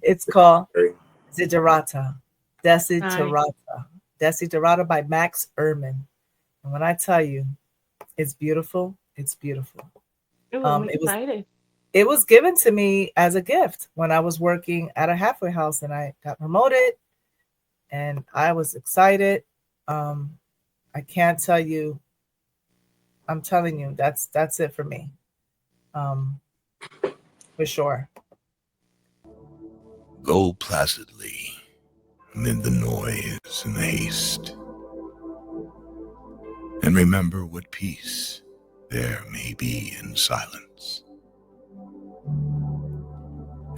It's called Okay. Desiderata. Nice. Desiderata. Desiderata by Max Ehrman. And when I tell you, it's beautiful, it's beautiful. Ooh, I'm It was excited. it was given to me as a gift when I was working at a halfway house and I got promoted and I was excited. Um, I can't tell you, I'm telling you, that's it for me. Um, for sure. Go placidly amid the noise and the haste, and remember what peace there may be in silence.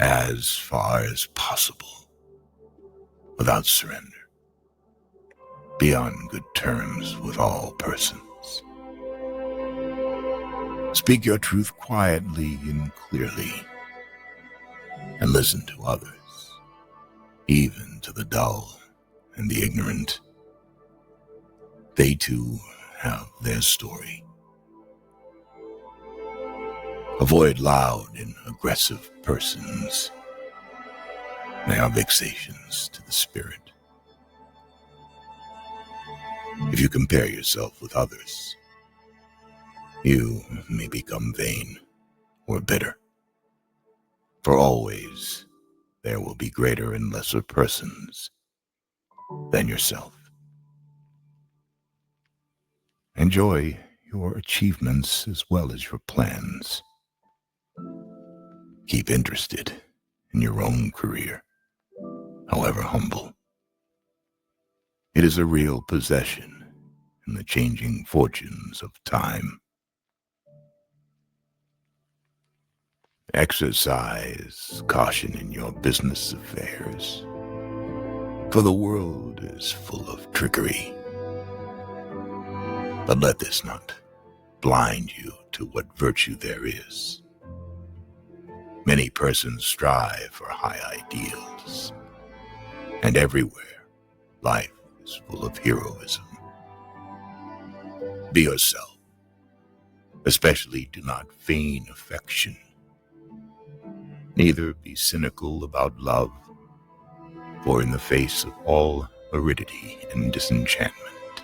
As far as possible, without surrender, be on good terms with all persons. Speak your truth quietly and clearly. and listen to others, even to the dull and the ignorant. They too have their story. Avoid loud and aggressive persons. They are vexations to the spirit. If you compare yourself with others, you may become vain or bitter. For always there will be greater and lesser persons than yourself. Enjoy your achievements as well as your plans. Keep interested in your own career, however humble. It is a real possession in the changing fortunes of time. Exercise caution in your business affairs, for the world is full of trickery. But let this not blind you to what virtue there is. Many persons strive for high ideals, and everywhere life is full of heroism. Be yourself. Especially do not feign affection. Neither be cynical about love, for in the face of all aridity and disenchantment,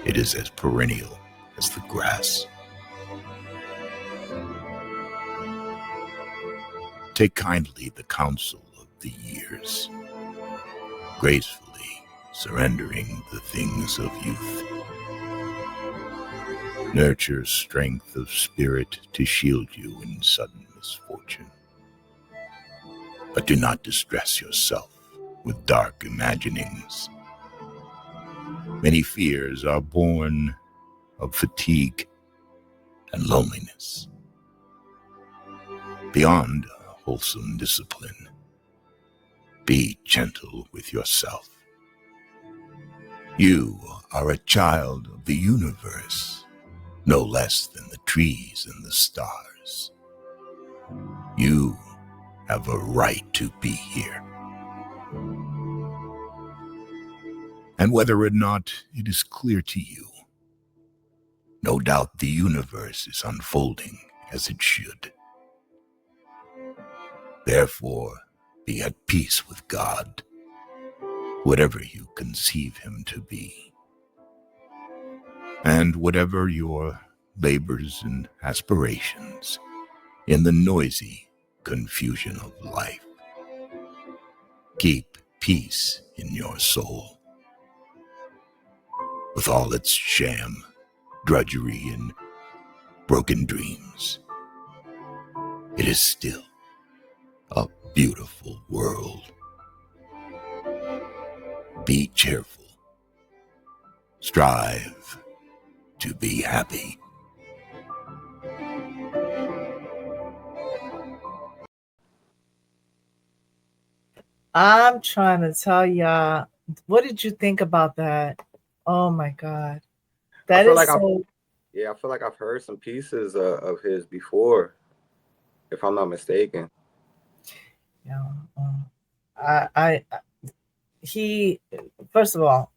it is as perennial as the grass. Take kindly the counsel of the years, gracefully surrendering the things of youth. Nurture strength of spirit to shield you in sudden misfortune. But do not distress yourself with dark imaginings. Many fears are born of fatigue and loneliness. Beyond wholesome discipline, be gentle with yourself. You are a child of the universe, no less than the trees and the stars. You have a right to be here. And whether or not it is clear to you, no doubt the universe is unfolding as it should. Therefore, be at peace with God, whatever you conceive him to be. And whatever your labors and aspirations in the noisy confusion of life, keep peace in your soul. With all its sham, drudgery, and broken dreams, it is still a beautiful world. Be cheerful. Strive to be happy. I'm trying to tell y'all, what did you think about that? Oh my God. I That feel is like so. I feel like I've heard some pieces of his before, if I'm not mistaken. Yeah, he, first of all,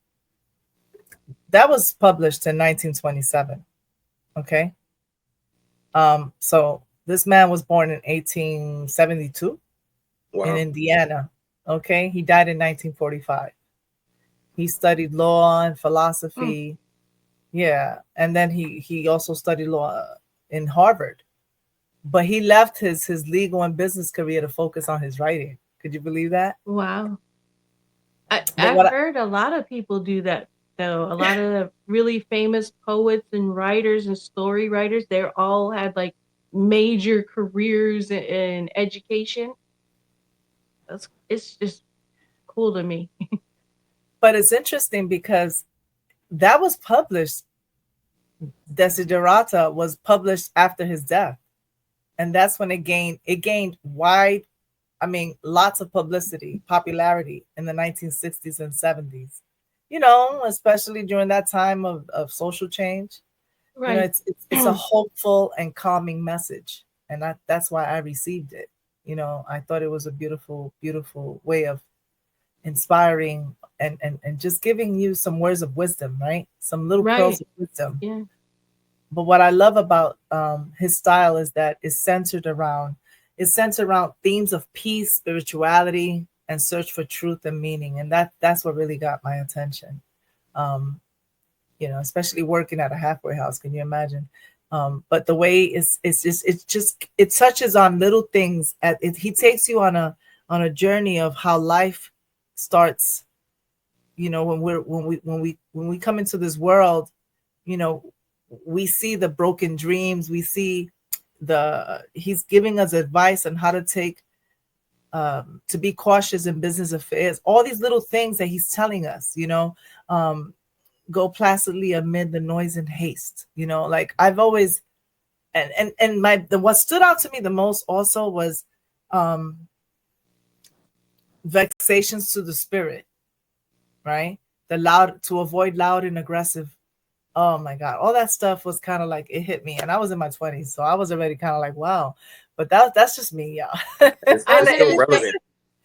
that was published in 1927. Okay. So this man was born in 1872 in Wow. Indiana. Okay. He died in 1945. He studied law and philosophy. Yeah. And then he also studied law in Harvard. But he left his legal and business career to focus on his writing. Could you believe that? Wow. But I've heard a lot of people do that, though. A lot of the really famous poets and writers and story writers, they all had like major careers in education. It's just cool to me. But it's interesting because that was published. Desiderata was published after his death, and that's when it gained wide, lots of publicity, popularity in the 1960s and 70s. You know, especially during that time of social change. You know, Right. it's a hopeful and calming message, and that's why I received it. You know, I thought it was a beautiful, beautiful way of inspiring and just giving you some words of wisdom, right? Some little pearls Right. of wisdom. Yeah. But what I love about his style is that it's centered around themes of peace, spirituality, and search for truth and meaning. And that's what really got my attention. Um, you know, especially working at a halfway house. Can you imagine? But the way it touches on little things. He takes you on a journey of how life starts. You know, when we come into this world, you know, we see the broken dreams. We see he's giving us advice on how to take to be cautious in business affairs. All these little things that he's telling us. You know. Go placidly amid the noise and haste. You know, like I've always and what stood out to me the most also was vexations to the spirit, right? The loud to avoid loud and aggressive. Oh my God, all that stuff was kind of like it hit me, and I was in my 20s, so I was already kind of like, wow. But that's just me, y'all. It's I was still gonna relevant.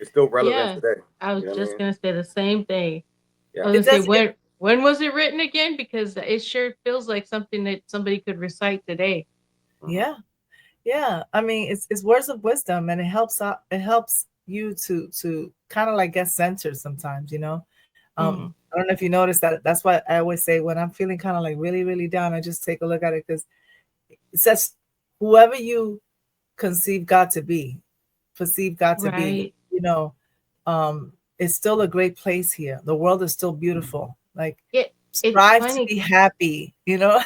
It's still relevant yeah. today. I was You know what I just mean? gonna say the same thing. Yeah. I was It gonna say does. when was it written again? Because it sure feels like something that somebody could recite today. Mhm. Yeah. Yeah, I mean, it's words of wisdom, and it helps out. It helps you to kind of like get centered sometimes, you know. Mm, I don't know if you noticed that. That's why I always say when I'm feeling kind of like really, really down, I just take a look at it because it says, "Whoever you conceive God to be, perceive God to be, right. you know, it's still a great place here. The world is still beautiful. Like, It's strive to funny. be happy. You know,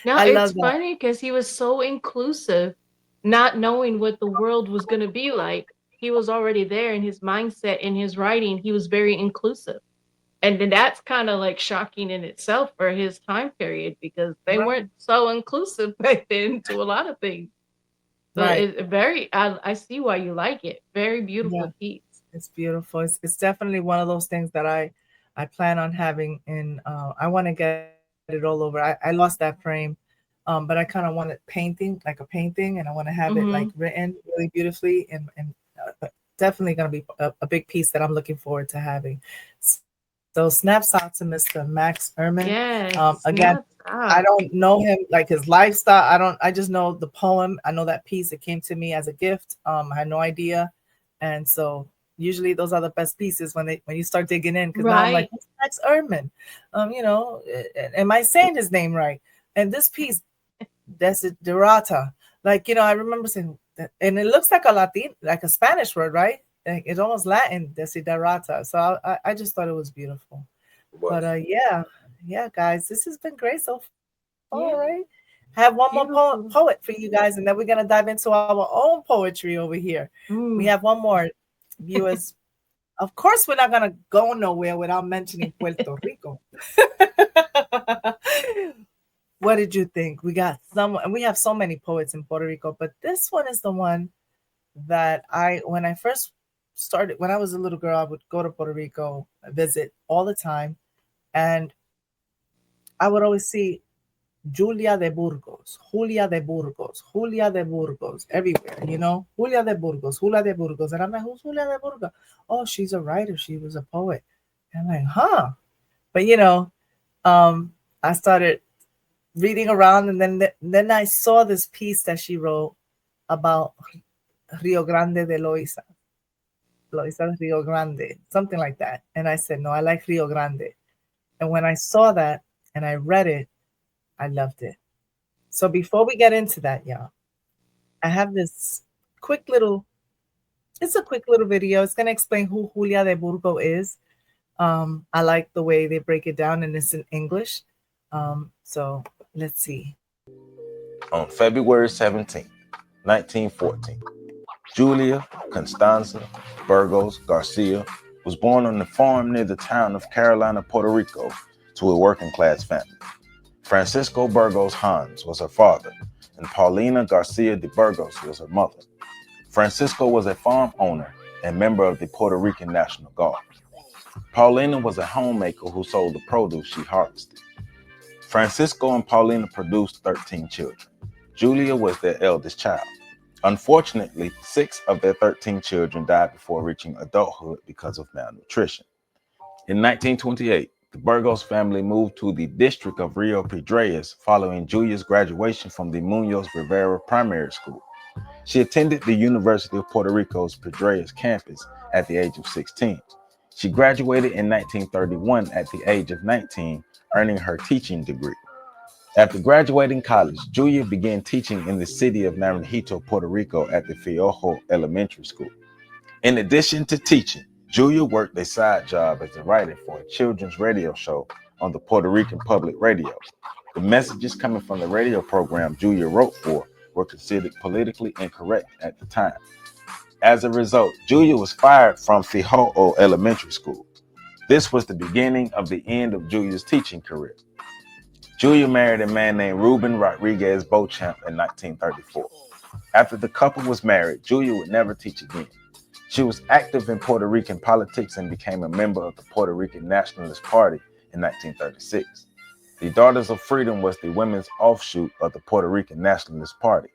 No, I it's love that. funny because he was so inclusive, not knowing what the world was gonna be like. He was already there in his mindset, in his writing. He was very inclusive. And then that's kind of like shocking in itself for his time period because they Right, weren't so inclusive back then to a lot of things. So right. I see why you like it. Very Yeah. beautiful piece. It's beautiful. It's definitely one of those things that I plan on having in I want to get it all over. I lost that frame. But I kind of want it painting, like a painting, and I want to have it like Hmm. written really beautifully and definitely going to be a big piece that I'm looking forward to having. So snaps out to Mr. Max Ehrman. Yes, Again, snaps I out. don't know him like his lifestyle. I just know the poem. I know that piece. It came to me as a gift. I had no idea. And so usually those are the best pieces when you start digging in because now I'm like, Right. who's Max Ehrman? You know, am I saying his name right? And this piece, Desiderata, like you know, I remember saying that, and it looks like a Latin, like a Spanish word, right? Like, it's almost Latin, Desiderata. So I just thought it was beautiful. It But was. yeah, guys, this has been great so far, right? Yeah, Have one more beautiful. poet for you guys, and then we're gonna dive into our own poetry over here. We Mm. have one more, viewers. Of course, we're not gonna go nowhere without mentioning Puerto Rico. What did you think? We got some, and we have so many poets in Puerto Rico, but this one is the one that when I first started, when I was a little girl, I would go to Puerto Rico, visit all the time, and I would always see Julia de Burgos, Julia de Burgos, Julia de Burgos, everywhere, you know, Julia de Burgos. And I'm like, who's Julia de Burgos? Oh, she's a writer. She was a poet. And I'm like, huh. But, you know, I started reading around and then I saw this piece that she wrote about Rio Grande de Loiza. Loiza Rio Grande, something like that. And I said, no, I like Rio Grande. And when I saw that and I read it, I loved it. So before we get into that, y'all, I have this quick little, it's a quick little video. It's going to explain who Julia de Burgos is. I like the way they break it down and it's in English. So let's see. On February 17, 1914, Julia Constanza Burgos Garcia was born on a farm near the town of Carolina, Puerto Rico, to a working-class family. Francisco Burgos Hans was her father, and Paulina Garcia de Burgos was her mother. Francisco was a farm owner and member of the Puerto Rican National Guard. Paulina was a homemaker who sold the produce she harvested. Francisco and Paulina produced 13 children. Julia was their eldest child. Unfortunately, 6 of their 13 children died before reaching adulthood because of malnutrition. In 1928, the Burgos family moved to the district of Rio Piedras following Julia's graduation from the Munoz Rivera Primary School. She attended the University of Puerto Rico's Piedras campus at the age of 16. She graduated in 1931 at the age of 19, earning her teaching degree. After graduating college, Julia began teaching in the city of Naranjito, Puerto Rico at the Fiojo Elementary School. In addition to teaching, Julia worked a side job as a writer for a children's radio show on the Puerto Rican Public Radio. The messages coming from the radio program Julia wrote for were considered politically incorrect at the time. As a result, Julia was fired from Fiojo Elementary School. This was the beginning of the end of Julia's teaching career. Julia married a man named Ruben Rodriguez Beauchamp in 1934. After the couple was married, Julia would never teach again. She was active in Puerto Rican politics and became a member of the Puerto Rican Nationalist Party in 1936. The Daughters of Freedom was the women's offshoot of the Puerto Rican Nationalist Party.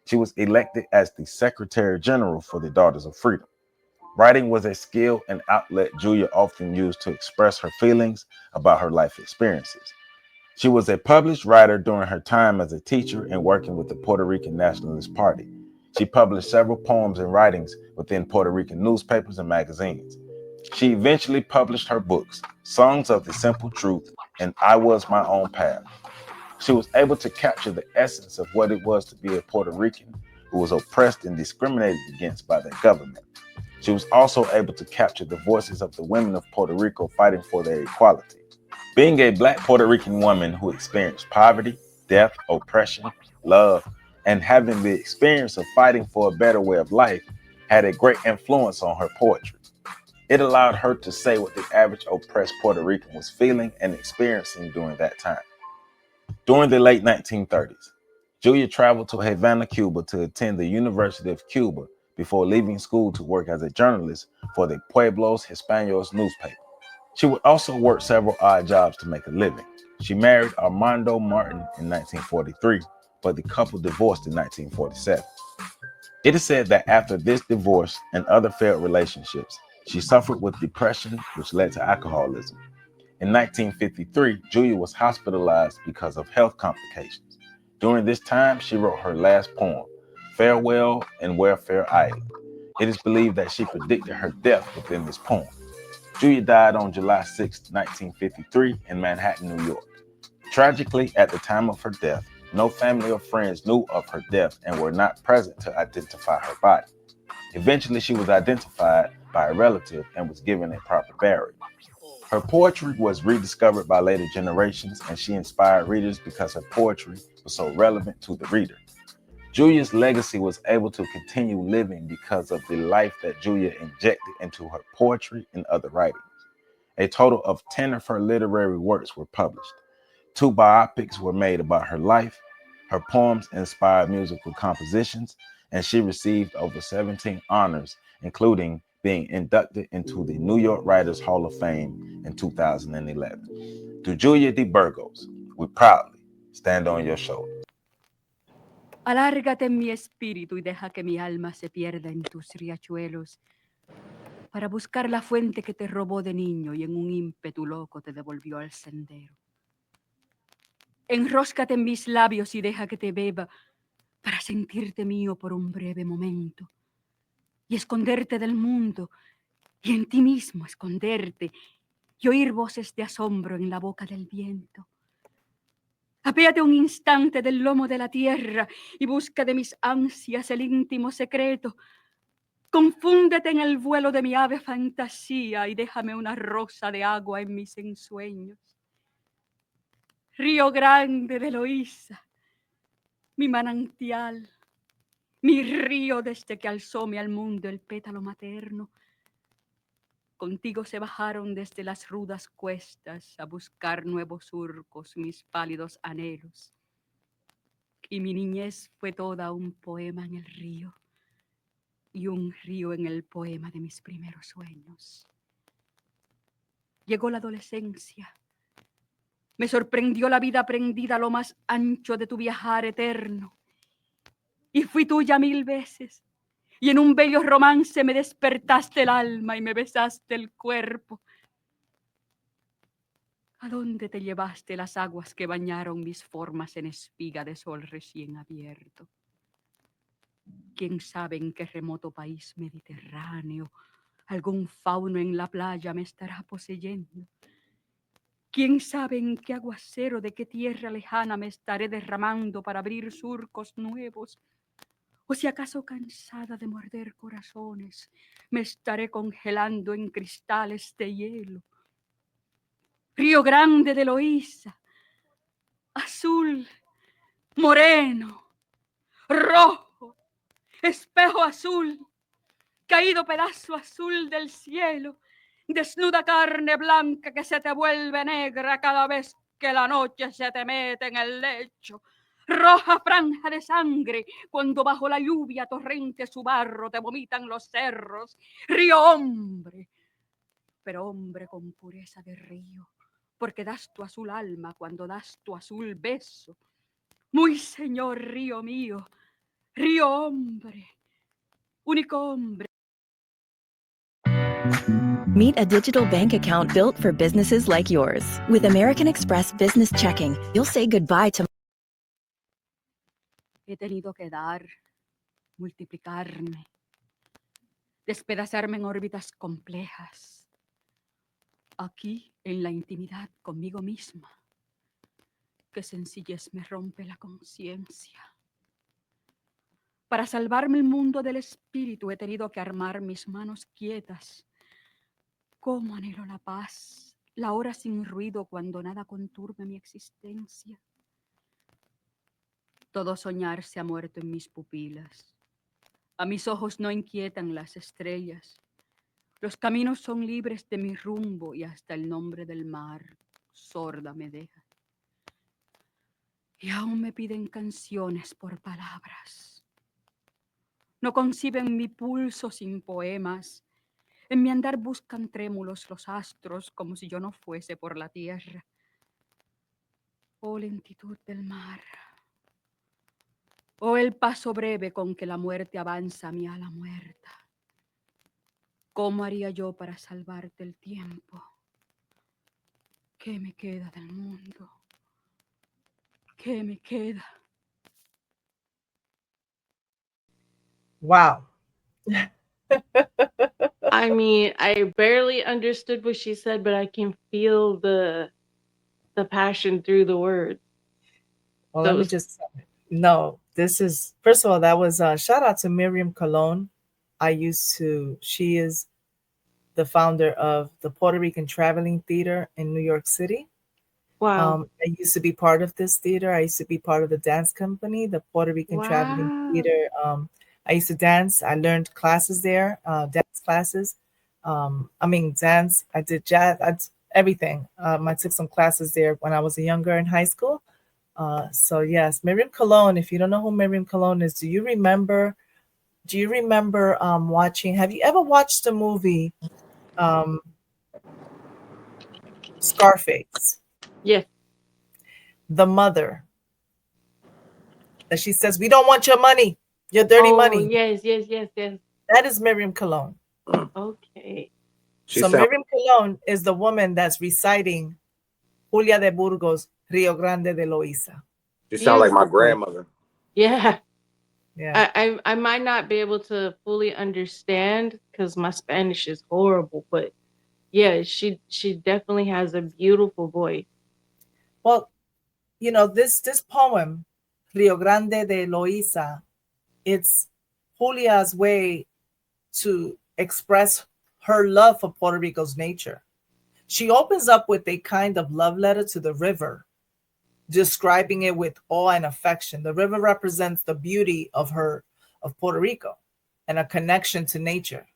She was elected as the Secretary General for the Daughters of Freedom. Writing was a skill and outlet Julia often used to express her feelings about her life experiences. She was a published writer during her time as a teacher and working with the Puerto Rican Nationalist Party. She published several poems and writings within Puerto Rican newspapers and magazines. She eventually published her books, Songs of the Simple Truth and I Was My Own Path. She was able to capture the essence of what it was to be a Puerto Rican who was oppressed and discriminated against by their government. She was also able to capture the voices of the women of Puerto Rico fighting for their equality. Being a Black Puerto Rican woman who experienced poverty, death, oppression, love, and having the experience of fighting for a better way of life had a great influence on her poetry. It allowed her to say what the average oppressed Puerto Rican was feeling and experiencing during that time. During the late 1930s, Julia traveled to Havana, Cuba to attend the University of Cuba before leaving school to work as a journalist for the Pueblos Hispanos newspaper. She would also work several odd jobs to make a living. She married Armando Martin in 1943, but the couple divorced in 1947. It is said that after this divorce and other failed relationships, she suffered with depression, which led to alcoholism. In 1953, Julia was hospitalized because of health complications. During this time, she wrote her last poem, Farewell in Welfare Island. It is believed that she predicted her death within this poem. Julia died on July 6, 1953 in Manhattan, New York. Tragically, at the time of her death, no family or friends knew of her death and were not present to identify her body. Eventually, she was identified by a relative and was given a proper burial. Her poetry was rediscovered by later generations, and she inspired readers because her poetry was so relevant to the reader. Julia's legacy was able to continue living because of the life that Julia injected into her poetry and other writings. A total of 10 of her literary works were published. 2 biopics were made about her life. Her poems inspired musical compositions, and she received over 17 honors, including being inducted into the New York Writers Hall of Fame in 2011. To Julia D. Burgos, we proudly stand on your shoulders. Alárgate en mi espíritu y deja que mi alma se pierda en tus riachuelos para buscar la fuente que te robó de niño y en un ímpetu loco te devolvió al sendero. Enróscate en mis labios y deja que te beba para sentirte mío por un breve momento y esconderte del mundo y en ti mismo esconderte y oír voces de asombro en la boca del viento. Apéate un instante del lomo de la tierra y busca de mis ansias el íntimo secreto. Confúndete en el vuelo de mi ave fantasía y déjame una rosa de agua en mis ensueños. Río grande de Loíza, mi manantial, mi río desde que alzóme al mundo el pétalo materno. Contigo se bajaron desde las rudas cuestas a buscar nuevos surcos mis pálidos anhelos. Y mi niñez fue toda un poema en el río y un río en el poema de mis primeros sueños. Llegó la adolescencia. Me sorprendió la vida prendida a lo más ancho de tu viajar eterno. y fui tuya 1000 veces. Y en un bello romance me despertaste el alma y me besaste el cuerpo. ¿A dónde te llevaste las aguas que bañaron mis formas en espiga de sol recién abierto? ¿Quién sabe en qué remoto país mediterráneo algún fauno en la playa me estará poseyendo? ¿Quién sabe en qué aguacero de qué tierra lejana me estaré derramando para abrir surcos nuevos? ¿O si acaso cansada de morder corazones me estaré congelando en cristales de hielo? Río Grande de Loíza, azul, moreno, rojo, espejo azul, caído pedazo azul del cielo, desnuda carne blanca que se te vuelve negra cada vez que la noche se te mete en el lecho, roja franja de sangre cuando bajo la lluvia torrente su barro te vomitan los cerros, río hombre, pero hombre con pureza de río, porque das tu azul alma cuando das tu azul beso. Muy señor río mío, río hombre, único hombre. Meet a digital bank account built for businesses like yours. With American Express Business Checking, you'll say goodbye to... He tenido que dar, multiplicarme, despedazarme en órbitas complejas. Aquí, en la intimidad conmigo misma, qué sencillez me rompe la conciencia. Para salvarme el mundo del espíritu he tenido que armar mis manos quietas. Cómo anhelo la paz, la hora sin ruido cuando nada conturbe mi existencia. Todo soñar se ha muerto en mis pupilas. A mis ojos no inquietan las estrellas. Los caminos son libres de mi rumbo y hasta el nombre del mar sorda me deja. Y aún me piden canciones por palabras. No conciben mi pulso sin poemas. En mi andar buscan trémulos los astros como si yo no fuese por la tierra. Oh lentitud del mar. Oh el paso breve con que la muerte avanza a mi ala muerta. ¿Cómo haría yo para salvarte el tiempo? ¿Qué me queda del mundo? ¿Qué me queda? Wow. I mean, I barely understood what she said, but I can feel the passion through the words. Well, So let it me was, just no. This is first of all, that was shout out to Miriam Colon. She is the founder of the Puerto Rican Traveling Theater in New York City. wow. I used to be part of this theater. I used to be part of the dance company, the Puerto Rican Traveling Wow. Theater. I used to dance. I learned classes there, dance classes. Dance. I did jazz. Everything. I took some classes there when I was younger in high school. So yes, Miriam Colon. If you don't know who Miriam Colon is, do you remember watching? Have you ever watched the movie Scarface? Yes. The mother that she says, "We don't want your money, your dirty Oh, money." yes, yes, yes, yes. That is Miriam Colon. Okay. She So sound Miriam Colon is the woman that's reciting Julia de Burgos, Rio Grande de Loíza. she sound like my Beautiful. grandmother. Yeah. Yeah. I might not be able to fully understand because my Spanish is horrible, but yeah, she definitely has a beautiful voice. Well, this poem, Rio Grande de Loíza, it's Julia's way to express her love for Puerto Rico's nature. She opens up with a kind of love letter to the river, describing it with awe and affection. The river represents the beauty of Puerto Rico and a connection to nature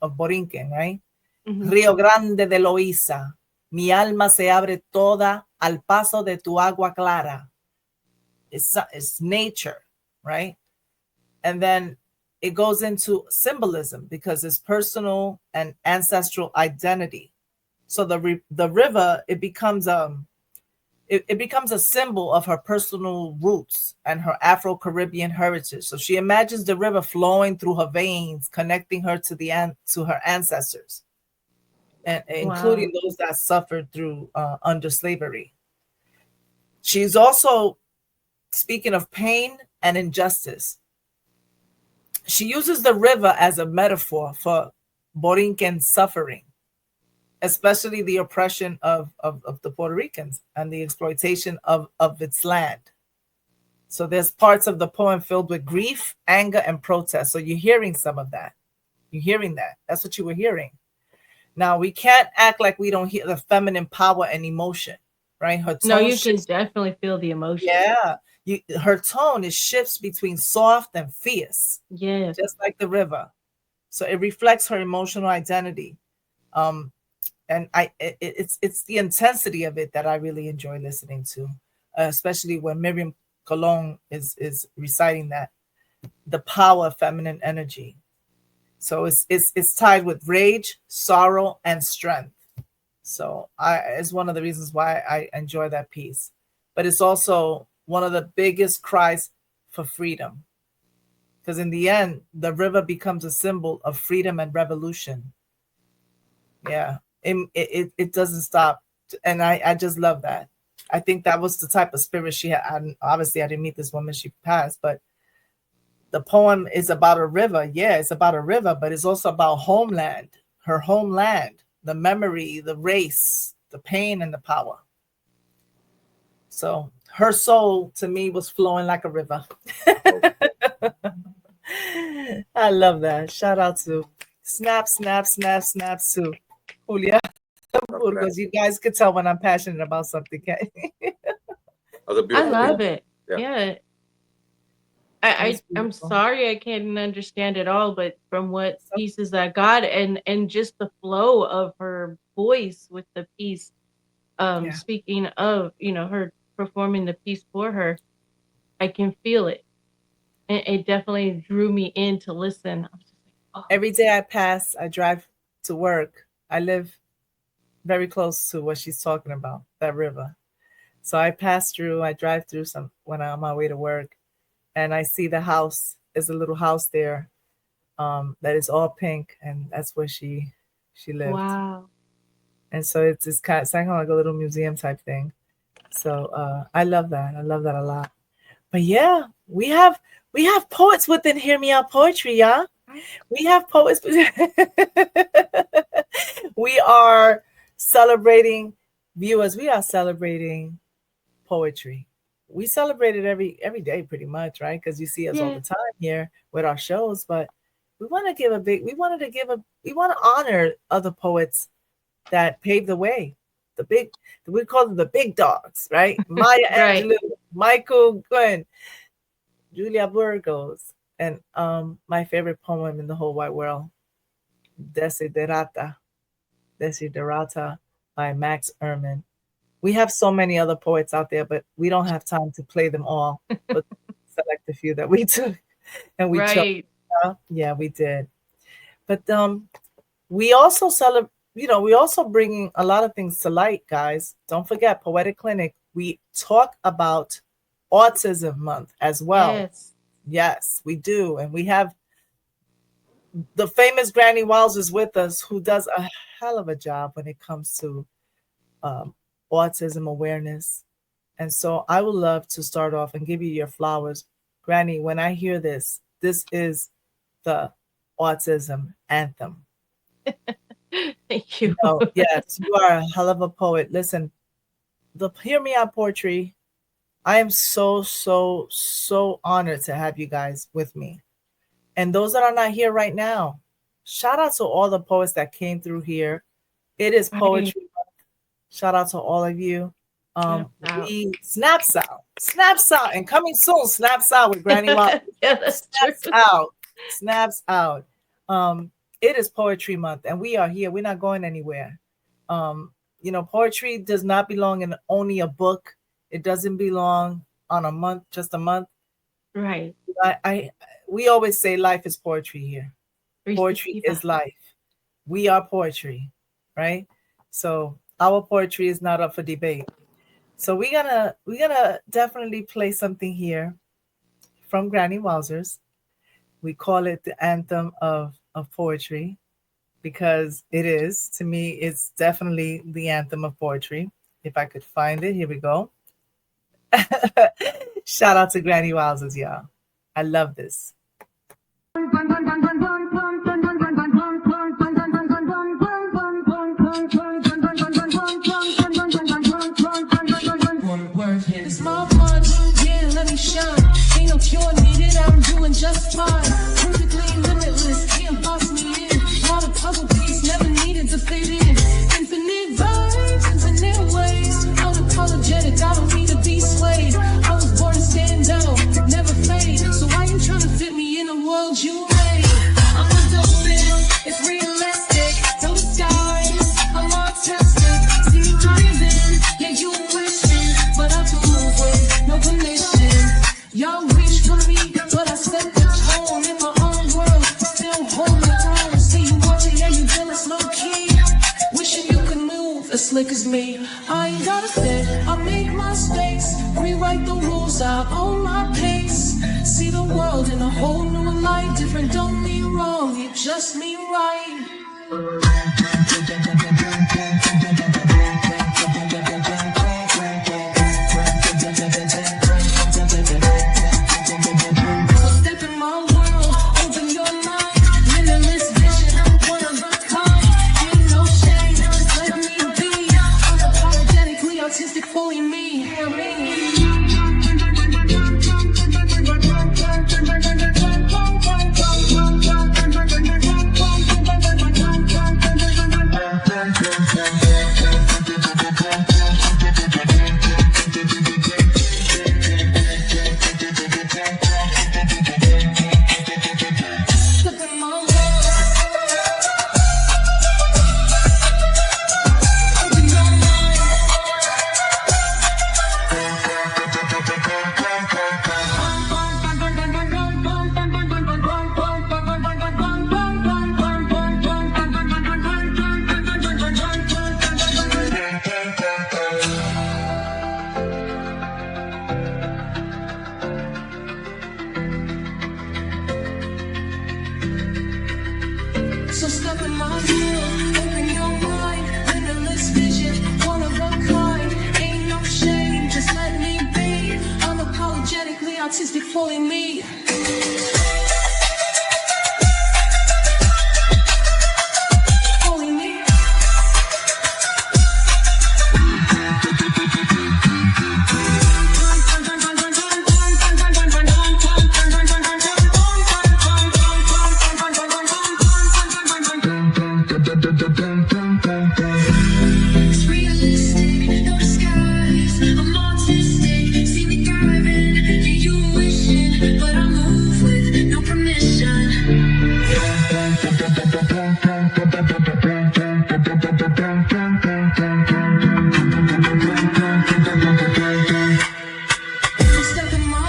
of Borinquen, right? Mhm. Río Grande de Loíza, mi alma se abre toda al paso de tu agua clara. It's nature, right? And then it goes into symbolism because it's personal and ancestral identity. So the river, it becomes it becomes a symbol of her personal roots and her Afro-Caribbean heritage. So she imagines the river flowing through her veins, connecting her to her ancestors, and including those that suffered through under slavery. She's also speaking of pain and injustice. She uses the river as a metaphor for Borinquen suffering, especially the oppression of the Puerto Ricans and the exploitation of its land. So there's parts of the poem filled with grief, anger, and protest. So you're hearing some of that. You're hearing that. That's what you were hearing. Now, we can't act like we don't hear the feminine power and emotion, right? Her tone No, you can definitely feel the emotion. Yeah. Her tone, it shifts between soft and fierce. Yeah. Just like the river. So it reflects her emotional identity. And it's the intensity of it that I really enjoy listening to, especially when Miriam Colon is reciting that, the power of feminine energy. So it's tied with rage, sorrow, and strength. So it's one of the reasons why I enjoy that piece. But it's also one of the biggest cries for freedom, because in the end, the river becomes a symbol of freedom and revolution. Yeah. It doesn't stop, and I just love that. I think that was the type of spirit she had. And obviously, I didn't meet this woman; she passed. But the poem is about a river. Yeah, it's about a river, but it's also about homeland, her homeland, the memory, the race, the pain, and the power. So her soul, to me, was flowing like a river. I love that. Shout out to Snap to Julia. Because you guys could tell when I'm passionate about something. I love it. Yeah. I'm sorry I can't understand it all, but from what pieces I got and just the flow of her voice with the piece, speaking of, her performing the piece for her, I can feel it. And it definitely drew me in to listen. I was just like, oh. Every day I drive to work. I live very close to what she's talking about, that river. So I drive through when I'm on my way to work, and I see the house. There's a little house there that is all pink, and that's where she lived. Wow. And so it's kind of like a little museum type thing. So I love that. I love that a lot. But yeah, we have poets within Hear Me Out Poetry, y'all. We have poets. We are celebrating, viewers. We are celebrating poetry. We celebrate it every day pretty much, right? Because you see us all the time here with our shows. But we want to honor other poets that paved the way. We call them the big dogs, right? Maya Angelou, Michael Gwen, Julia Burgos, and my favorite poem in the whole wide world, Desiderata by Max Ehrman. We have so many other poets out there, but we don't have time to play them all, but select a few that we took and we chose. Yeah, we did. But we also celebrate, we also bringing a lot of things to light, guys. Don't forget Poetic Clinic. We talk about Autism Month as well. Yes, we do. And we have the famous Granny WOWZERS with us, who does a hell of a job when it comes to autism awareness. And so I would love to start off and give you your flowers. Granny, when I hear this is the autism anthem. Thank you. Yes, you are a hell of a poet. Listen, the Hear Me Out Poetry, I am so honored to have you guys with me. And those that are not here right now, shout out to all the poets that came through here. It is Poetry Month. Shout out to all of you. Snaps out, and coming soon, Snaps Out with Granny WOWZERS. Snaps out. It is Poetry Month, and we are here. We're not going anywhere. Poetry does not belong in only a book. It doesn't belong on a month, just a month. Right. We always say life is poetry here. Poetry is life. We are poetry, right? So our poetry is not up for debate. So we're gonna definitely play something here from Granny Wowzers. We call it the anthem of poetry because it is, to me, it's definitely the anthem of poetry. If I could find it, here we go. Shout out to Granny Wowzers, y'all. I love this. It's my part, yeah, let me shine. Ain't no cure needed, I'm doing just fine. Perfectly limitless, can't box me in. Not a puzzle piece, never needed to fit in. Infinite vibes, infinite ways. Unapologetic, I don't need to be swayed. I was born to stand out, never fade. So why you trying to fit me in a world you made? I'm a dope man, it's realistic. Don't skies, I'm all tested. See me rising, yeah, you wishing, but I can move with no permission. Y'all reach for me, but I set the tone in my own world. Still holding on. See you watching, yeah, you jealous, low key. Wishing you could move as slick as me. I ain't gotta fit, I make my space. Rewrite the rules, I own my pace. See the world in a whole new light. Different don't mean wrong, it just mean right. Step in my world, open your mind. Limitless vision, I'm one of a kind. Ain't no shame, just let me be. Unapologetically artistic, fully me. Hear Step in my world, open your mind. So step in my world, open your mind. Limitless vision, one of a kind. Ain't no shame, just let me be. Unapologetically artistic, fully me. Fully me. It's realistic, no disguise. I'm artistic, see me thriving. Yeah, you wishing, but I move with no permission. Step in my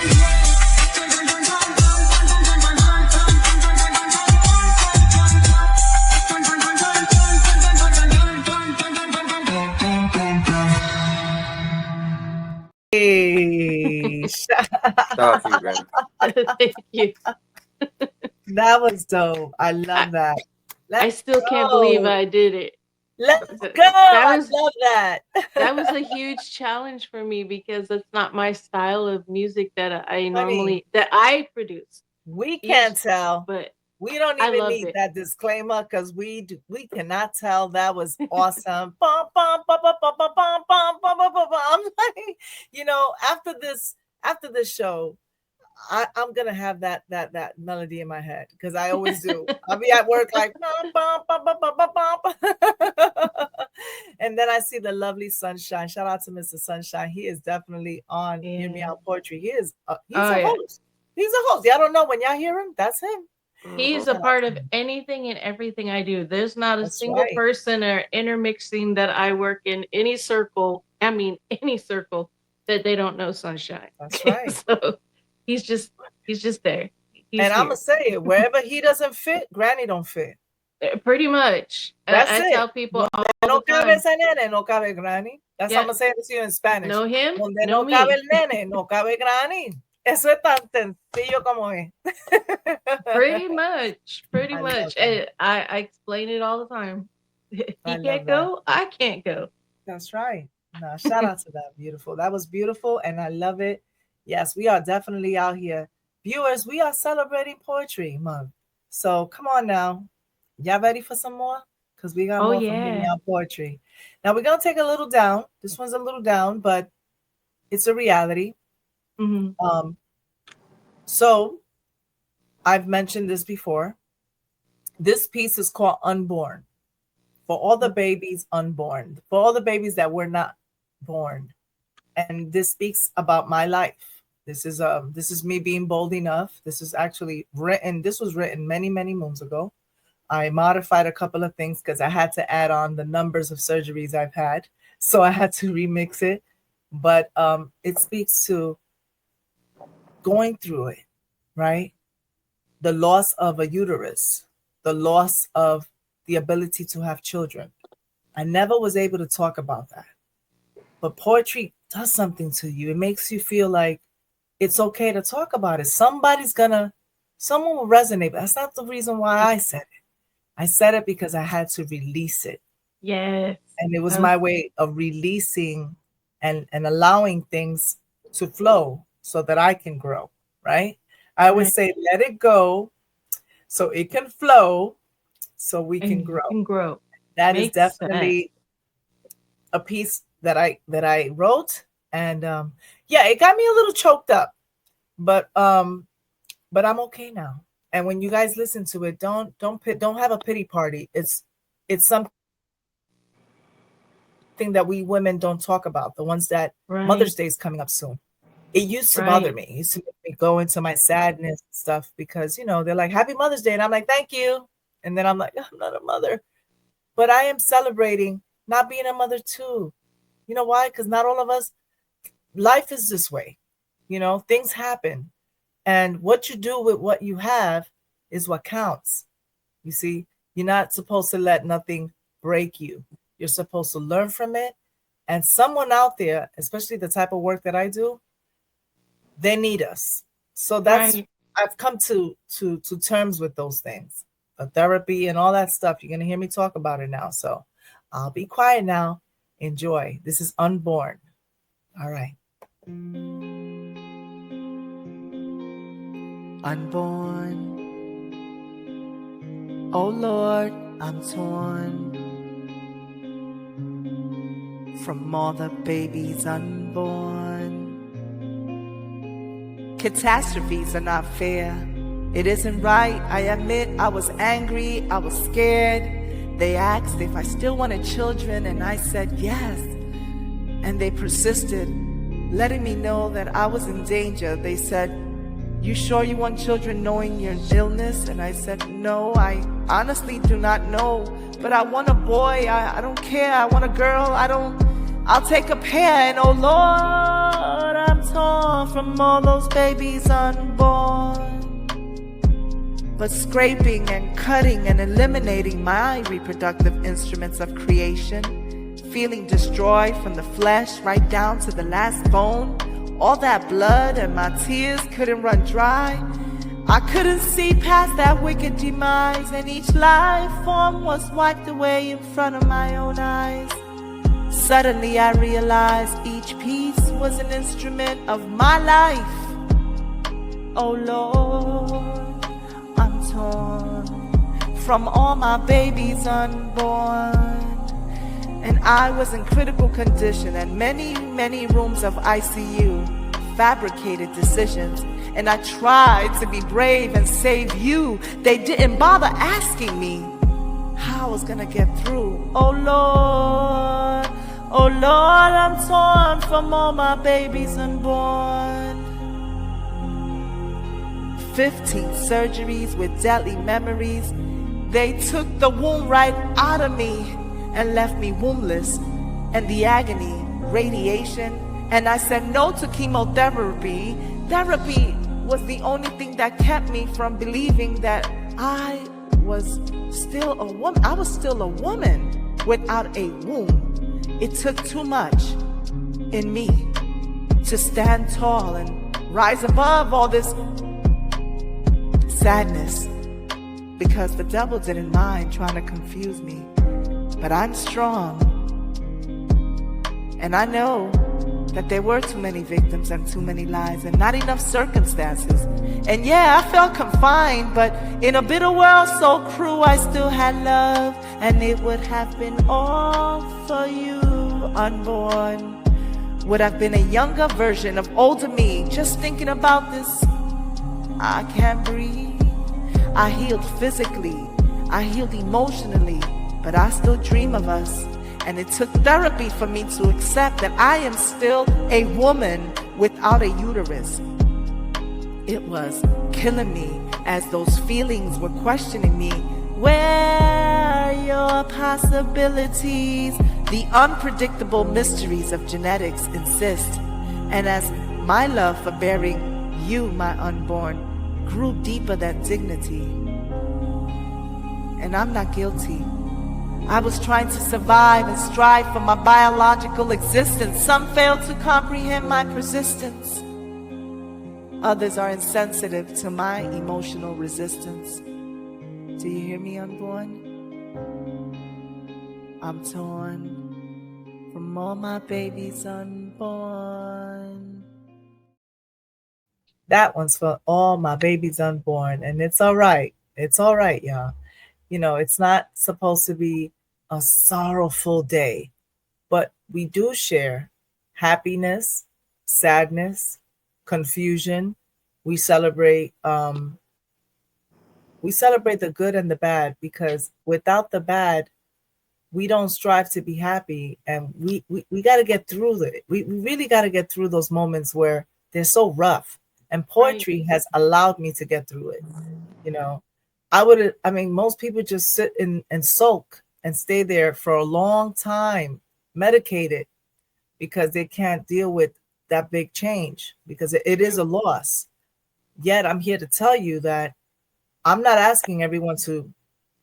Hey, Shout out to you, Granny. Thank you. that was dope. I love that. I Let's still can't believe go. I did it. Let's go. That I was love that. that was a huge challenge for me because that's not my style of music that I normally that I produce. We can't tell. But We don't I even love need it. that disclaimer because we cannot tell. That was awesome. Bum, bum, bum, bum, bum, bum, bum, bum, bum, bum, bum. I'm like, after this show, I'm gonna have that melody in my head because I always do. I'll be at work like bum, bum, bum, bum, bum, bum, bum. And then I see the lovely Sunshine. Shout out to Mr. Sunshine. He is definitely on Hear Me Out Poetry. He is he's a host. He's a host. Y'all don't know when y'all hear him, that's him. He's a part of anything and everything I do. There's not a single right. person or intermixing that I work in any circle. I mean, any circle that they don't know Sunshine. That's right. So he's just there. He's and I'm here. gonna say it, wherever he doesn't fit, Granny don't fit. Pretty much. That's I it. tell people all No the cabe time. ese nene, no cabe granny. That's how I'm gonna say it to you in Spanish. No him, Donde no no cabe me. el nene, no cabe granny. Eso es tan sencillo como es. Pretty much. Pretty I love much. that. And I explain it all the time. If I he love can't that. go, I can't go. That's right. No, shout out to that. Beautiful. That was beautiful, and I love it. Yes, we are definitely out here. Viewers, we are celebrating Poetry Month. So come on now. Y'all ready for some more? Because we got Oh, more from yeah. Y'all Poetry. Now we're gonna take a little down. This one's a little down, but it's a reality. So I've mentioned this before. This piece is called Unborn. For all the babies unborn, for all the babies that were not born. And this speaks about my life. This is me being bold enough. This is actually written. This was written many, many moons ago. I modified a couple of things because I had to add on the numbers of surgeries I've had. So I had to remix it. But it speaks to going through it, right? The loss of a uterus, the loss of the ability to have children. I never was able to talk about that. But poetry does something to you. It makes you feel like it's okay to talk about it. Someone will resonate, but that's not the reason why I said it. I said it because I had to release it. Yes. And it was my way of releasing and allowing things to flow so that I can grow, right? I always say, let it go so it can flow so we can grow. That is definitely a piece that I wrote. And yeah, it got me a little choked up, but I'm okay now. And when you guys listen to it, don't have a pity party. It's something that we women don't talk about. The ones that Mother's Day is coming up soon. It used to bother me. It used to make me go into my sadness and stuff because, you know, they're like, Happy Mother's Day. And I'm like, thank you. And then I'm like, I'm not a mother. But I am celebrating not being a mother too. You know why? Because not all of us, life is this way. You know, things happen. And what you do with what you have is what counts. You see, you're not supposed to let nothing break you. You're supposed to learn from it. And someone out there, especially the type of work that I do, they need us. So that's I've come to terms with those things. The therapy and all that stuff. You're gonna hear me talk about it now. So I'll be quiet now. Enjoy. This is Unborn. All right. Unborn. Oh Lord, I'm torn from all the babies unborn. Catastrophes are not fair. It isn't right. I admit I was angry. I was scared. They asked if I still wanted children, and I said yes. And they persisted, letting me know that I was in danger. They said, you sure you want children knowing your illness? And I said, no, I honestly do not know. But I want a boy. I don't care. I want a girl. I'll take a pair. And oh Lord, I'm torn from all those babies unborn. But scraping and cutting and eliminating my reproductive instruments of creation, feeling destroyed from the flesh right down to the last bone, all that blood and my tears couldn't run dry. I couldn't see past that wicked demise, and each life form was wiped away in front of my own eyes. Suddenly I realized each piece was an instrument of my life. Oh Lord, I'm torn from all my babies unborn. And I was in critical condition, and many rooms of ICU, fabricated decisions. And I tried to be brave and save you. They didn't bother asking me how I was gonna get through. Oh Lord, I'm torn from all my babies unborn. 15 surgeries with deadly memories. They took the womb right out of me and left me wombless. And the agony, radiation, and I said no to chemotherapy. Therapy was the only thing that kept me from believing that I was still a woman. I was still a woman without a womb. It took too much in me to stand tall and rise above all this sadness, because the devil didn't mind trying to confuse me. But I'm strong, and I know that there were too many victims and too many lies and not enough circumstances. And yeah, I felt confined, but in a bitter world so cruel, I still had love, and it would have been all for you, unborn. Would have been a younger version of older me, just thinking about this. I can't breathe. I healed physically, I healed emotionally, but I still dream of us. And it took therapy for me to accept that I am still a woman without a uterus. It was killing me as those feelings were questioning me. Where are your possibilities? The unpredictable mysteries of genetics insist. And as my love for bearing you, my unborn, grew deeper than dignity. And I'm not guilty. I was trying to survive and strive for my biological existence. Some failed to comprehend my persistence. Others are insensitive to my emotional resistance. Do you hear me, unborn? I'm torn from all my babies unborn. That one's for all my babies unborn, and it's all right. It's all right, y'all. You know, it's not supposed to be a sorrowful day, but we do share happiness, sadness, confusion. We celebrate the good and the bad, because without the bad, we don't strive to be happy, and we got to get through it. We really got to get through those moments where they're so rough, and poetry has allowed me to get through it. You know, I mean, most people just sit and sulk and stay there for a long time, medicated, because they can't deal with that big change, because it is a loss. Yet I'm here to tell you that I'm not asking everyone to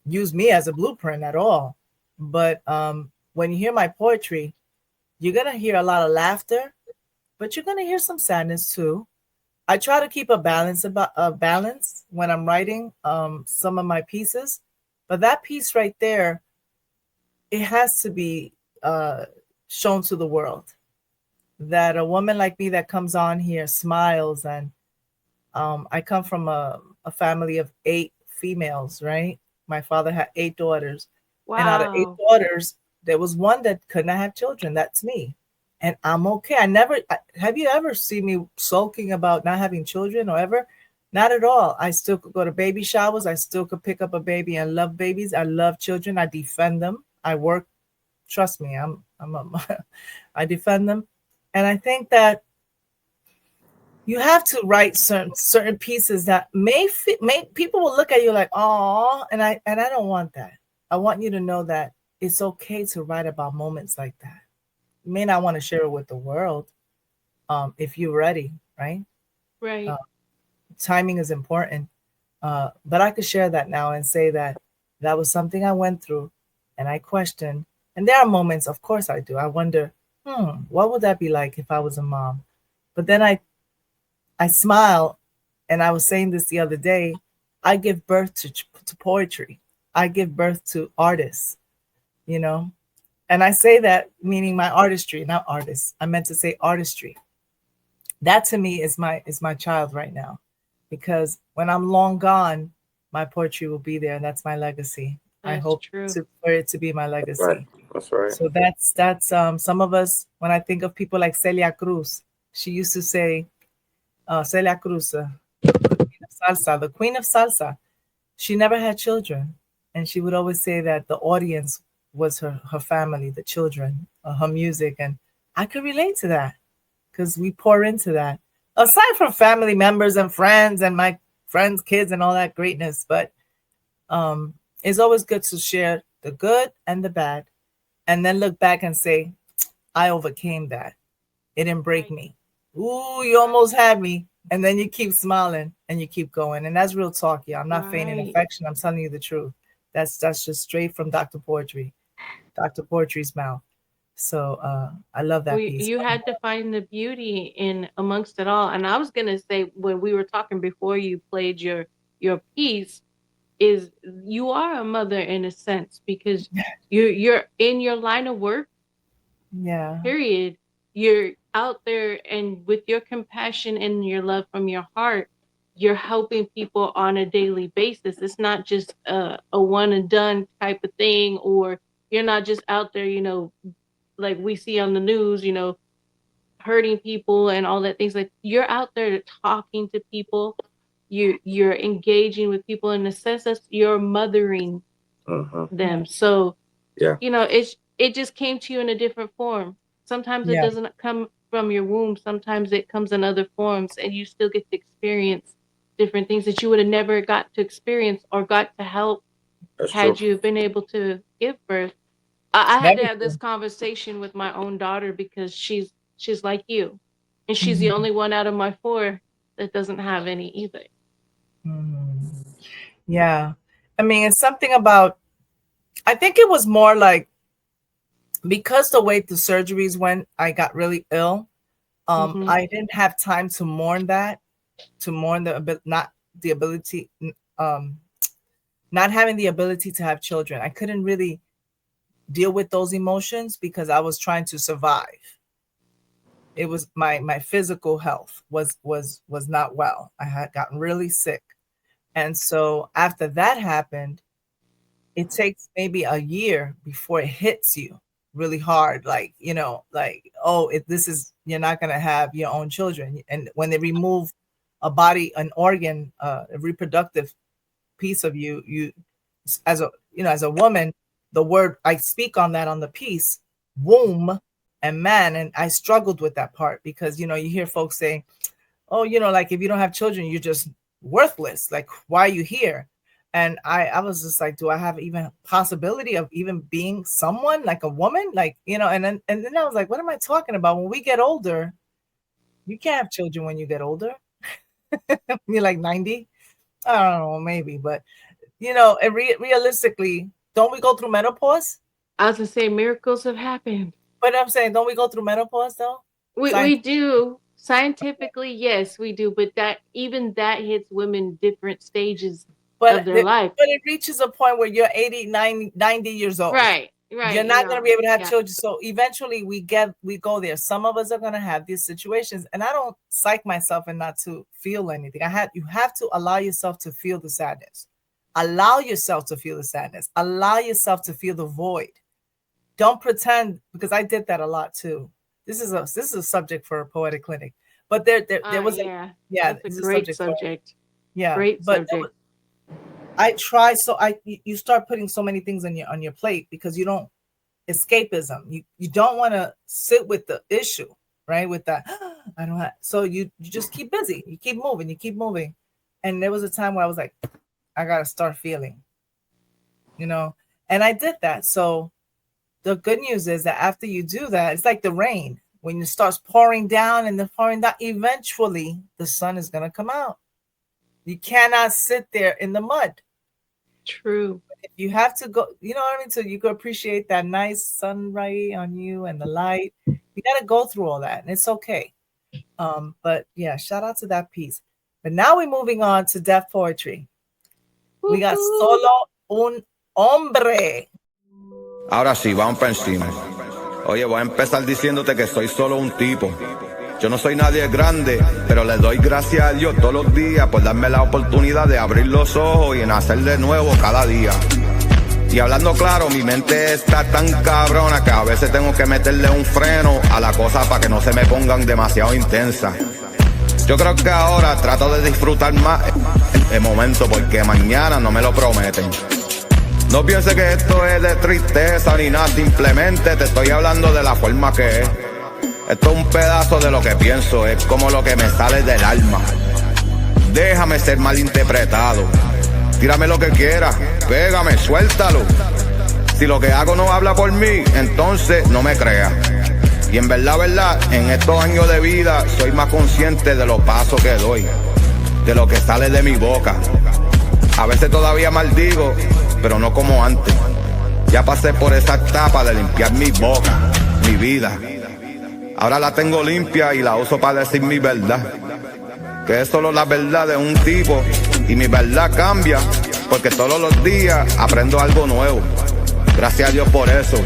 use me as a blueprint at all. But when you hear my poetry, you're going to hear a lot of laughter, but you're going to hear some sadness too. I try to keep a balance when I'm writing some of my pieces, but that piece right there, it has to be shown to the world, that a woman like me that comes on here smiles. And I come from a family of 8 females, right? My father had 8 daughters. Wow. And out of 8 daughters, there was one that could not have children. That's me. And I'm okay. Have you ever seen me sulking about not having children or ever? Not at all. I still could go to baby showers. I still could pick up a baby and love babies. I love children. I defend them. I work. Trust me, I defend them. And I think that you have to write certain pieces that may people will look at you like, oh, and I don't want that. I want you to know that it's okay to write about moments like that. You may not want to share it with the world, if you're ready, right? Right. Timing is important. But I could share that now and say that that was something I went through, and I questioned. And there are moments, of course I do. I wonder, what would that be like if I was a mom? But then I smile, and I was saying this the other day, I give birth to poetry. I give birth to artists, you know? And I say that meaning my artistry, not artists. I meant to say artistry. That to me is my child right now, because when I'm long gone, my poetry will be there, and that's my legacy. I hope for it to be my legacy. Right. That's right. So that's some of us. When I think of people like Celia Cruz, she used to say, Celia Cruz, the queen of salsa. She never had children, and she would always say that the audience was her family, the children, her music, and I could relate to that because we pour into that. Aside from family members and friends and my friends' kids and all that greatness, but it's always good to share the good and the bad, and then look back and say, I overcame that. It didn't break me. Ooh, you almost had me, And then you keep smiling and you keep going. And that's real talk, yeah. I'm not feigning affection. I'm telling you the truth. That's just straight from Dr. Poetry's mouth. So I love that piece. You had to find the beauty in amongst it all. And I was gonna say, when we were talking before you played your piece, is you are a mother in a sense, because you're in your line of work. Yeah. Period. You're out there, and with your compassion and your love from your heart, you're helping people on a daily basis. It's not just a one and done type of thing, or you're not just out there, like we see on the news, hurting people and all that things. Like, you're out there talking to people. You're engaging with people in a sense that you're mothering them. So, yeah, it just came to you in a different form. Sometimes it Yeah. doesn't come from your womb. Sometimes it comes in other forms, and you still get to experience different things that you would have never got to experience or got to help that's had true. you been able to give birth. I had to Very have true. this conversation with my own daughter, because she's like you, and she's the Mhm. only one out of my 4 that doesn't have any either. Yeah. I mean, it's something about, I think it was more like, because the way the surgeries went, I got really ill. I didn't have time to mourn that, not the ability, not having the ability to have children. I couldn't really deal with those emotions because I was trying to survive. It was my physical health was not well. I had gotten really sick. And so after that happened, it takes maybe a year before it hits you really hard. Like, you're not going to have your own children. And when they remove an organ, a reproductive piece of you as a woman, the word I speak on that on the piece, womb and man. And I struggled with that part because, you hear folks saying, oh, like, if you don't have children, you're just worthless. Like, why are you here? And I was just like, do I have even possibility of even being someone, like a woman? Like, and then I was like, what am I talking about? When we get older, you can't have children when you get older. You're like 90. I don't know, maybe, but and realistically, don't we go through menopause? I was gonna say, miracles have happened. But I'm saying, don't we go through menopause though? We do. Scientifically, yes, we do. But that hits women different stages of their life. But it reaches a point where you're 80, 90 years old. Right. You're not going to be able to have children. So eventually we go there. Some of us are going to have these situations, and I don't psych myself and not to feel anything. You have to allow yourself to feel the sadness. Allow yourself to feel the sadness. Allow yourself to feel the void. Don't pretend, because I did that a lot too. This is a subject for a poetic clinic. But there was that's a great subject. Great subject. I try, so you start putting so many things on your plate because you don't escapism. You don't want to sit with the issue, right? With that, I don't have. So you just keep busy. You keep moving. And there was a time where I was like, I gotta start feeling, and I did that. So the good news is that after you do that, it's like the rain. When it starts pouring down and then pouring down, eventually the sun is gonna come out. You cannot sit there in the mud. True. You have to go, you know what I mean? So you can appreciate that nice sunlight on you and the light. You got to go through all that, and it's okay. But yeah, shout out to that piece. But now we're moving on to deaf poetry. We got Solo un Hombre. Ahora sí, vamos para encima. Oye, voy a empezar diciéndote que soy solo un tipo. Yo no soy nadie grande, pero le doy gracias a Dios todos los días por darme la oportunidad de abrir los ojos y nacer de nuevo cada día. Y hablando claro, mi mente está tan cabrona que a veces tengo que meterle un freno a la cosa para que no se me pongan demasiado intensas. Yo creo que ahora trato de disfrutar más el momento porque mañana no me lo prometen. No piense que esto es de tristeza ni nada, simplemente te estoy hablando de la forma que es. Esto es un pedazo de lo que pienso, es como lo que me sale del alma. Déjame ser malinterpretado. Tírame lo que quieras, pégame, suéltalo. Si lo que hago no habla por mí, entonces no me creas. Y en verdad, en estos años de vida soy más consciente de los pasos que doy, de lo que sale de mi boca. A veces todavía maldigo, pero no como antes. Ya pasé por esa etapa de limpiar mi boca, mi vida. Ahora la tengo limpia y la uso para decir mi verdad. Que es solo la verdad de un tipo y mi verdad cambia porque todos los días aprendo algo nuevo. Gracias a Dios por eso.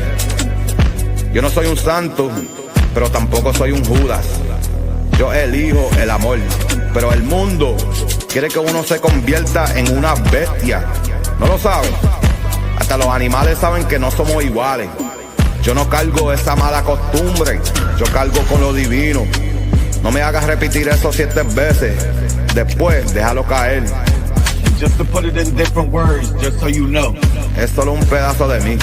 Yo no soy un santo, pero tampoco soy un Judas. Yo elijo el amor, pero el mundo quiere que uno se convierta en una bestia. ¿No lo saben? Hasta los animales saben que no somos iguales. Yo no cargo esa mala costumbre, yo cargo con lo divino. No me hagas repetir eso 7 veces, después déjalo caer. Just to put it in different words, just so you know. Es solo un pedazo de mí.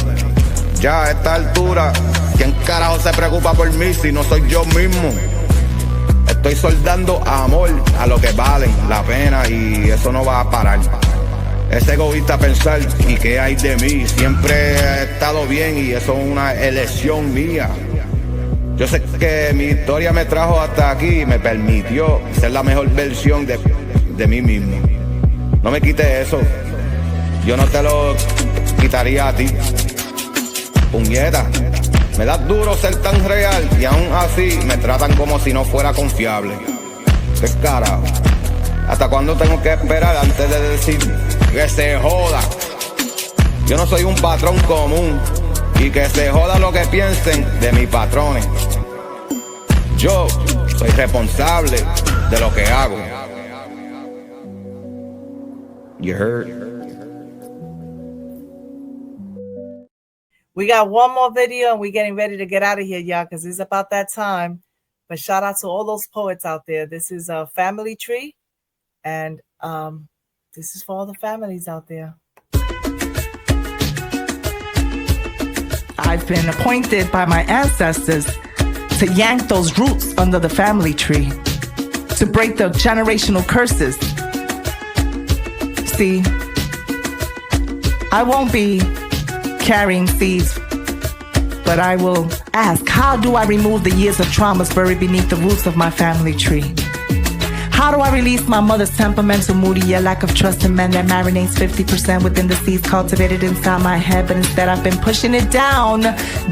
Ya a esta altura, ¿quién carajo se preocupa por mí si no soy yo mismo? Estoy soldando amor a lo que vale la pena y eso no va a parar. Es egoísta pensar y qué hay de mí. Siempre he estado bien y eso es una elección mía. Yo sé que mi historia me trajo hasta aquí y me permitió ser la mejor versión de mí mismo. No me quites eso. Yo no te lo quitaría a ti. Puñeta, me da duro ser tan real y aún así me tratan como si no fuera confiable. ¿Qué carajo? ¿Hasta cuándo tengo que esperar antes de decir que se joda? Yo no soy un patrón común y que se joda lo que piensen de mis patrones. Yo soy responsable de lo que hago. You heard? We got one more video and we're getting ready to get out of here, y'all, because it's about that time. But shout out to all those poets out there. This is a family tree. And this is for all the families out there. I've been appointed by my ancestors to yank those roots under the family tree, to break the generational curses. See, I won't be carrying seeds, but I will ask, how do I remove the years of traumas buried beneath the roots of my family tree? How do I release my mother's temperamental, moody, lack of trust in men that marinates 50% within the seeds cultivated inside my head, but instead I've been pushing it down,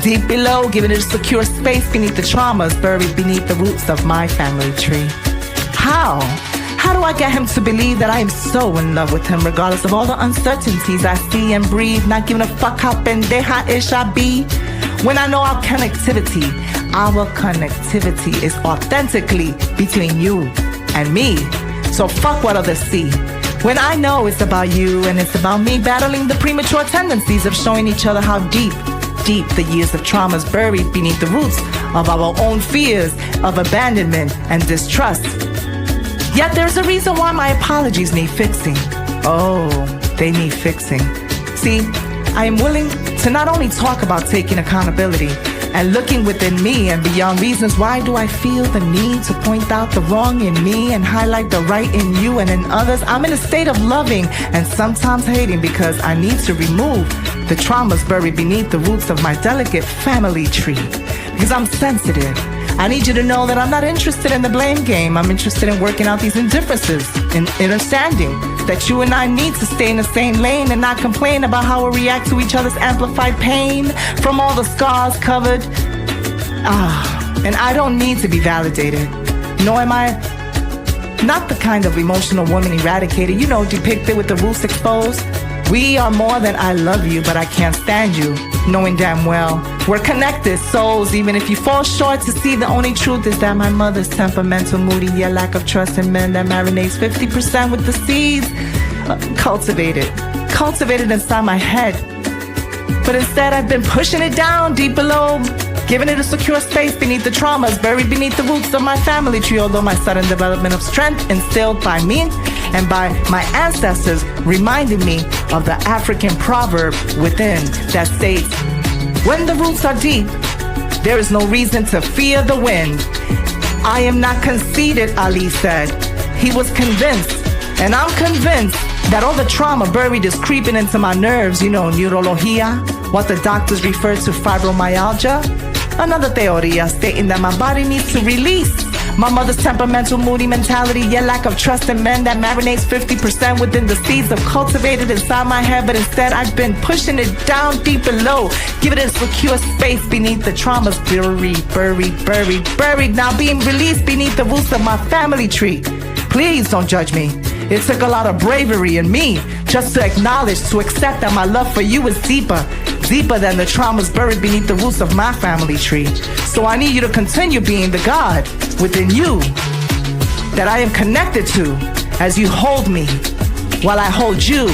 deep below, giving it a secure space beneath the traumas buried beneath the roots of my family tree. How? How do I get him to believe that I am so in love with him, regardless of all the uncertainties I see and breathe, not giving a fuck how pendeja-ish I be? When I know our connectivity is authentically between you and me. So fuck what others see. When I know it's about you and it's about me battling the premature tendencies of showing each other how deep the years of traumas buried beneath the roots of our own fears of abandonment and distrust. Yet there's a reason why my apologies need fixing. Oh, they need fixing. See, I am willing to not only talk about taking accountability and looking within me and beyond reasons why do I feel the need to point out the wrong in me and highlight the right in you and in others. I'm in a state of loving and sometimes hating because I need to remove the traumas buried beneath the roots of my delicate family tree. Because I'm sensitive. I need you to know that I'm not interested in the blame game. I'm interested in working out these indifferences and understanding that you and I need to stay in the same lane and not complain about how we react to each other's amplified pain from all the scars covered. And I don't need to be validated. Nor am I not the kind of emotional woman eradicated, depicted with the roots exposed. We are more than I love you, but I can't stand you, knowing damn well we're connected souls, even if you fall short to see the only truth is that my mother's temperamental, moody, yet lack of trust in men that marinates 50% with the seeds cultivated inside my head. But instead I've been pushing it down deep below, giving it a secure space beneath the traumas buried beneath the roots of my family tree, although my sudden development of strength instilled by me and by my ancestors reminded me of the African proverb within that states, when the roots are deep, there is no reason to fear the wind. I am not conceited, Ali said. He was convinced, and I'm convinced that all the trauma buried is creeping into my nerves, neurologia, what the doctors refer to fibromyalgia. Another theoria stating that my body needs to release my mother's temperamental, moody mentality, yet lack of trust in men that marinates 50% within the seeds of cultivated inside my head. But instead, I've been pushing it down deep below, giving it a secure space beneath the traumas buried, now being released beneath the roots of my family tree. Please don't judge me. It took a lot of bravery in me just to acknowledge, to accept that my love for you is deeper than the traumas buried beneath the roots of my family tree. So I need you to continue being the God within you that I am connected to as you hold me while I hold you,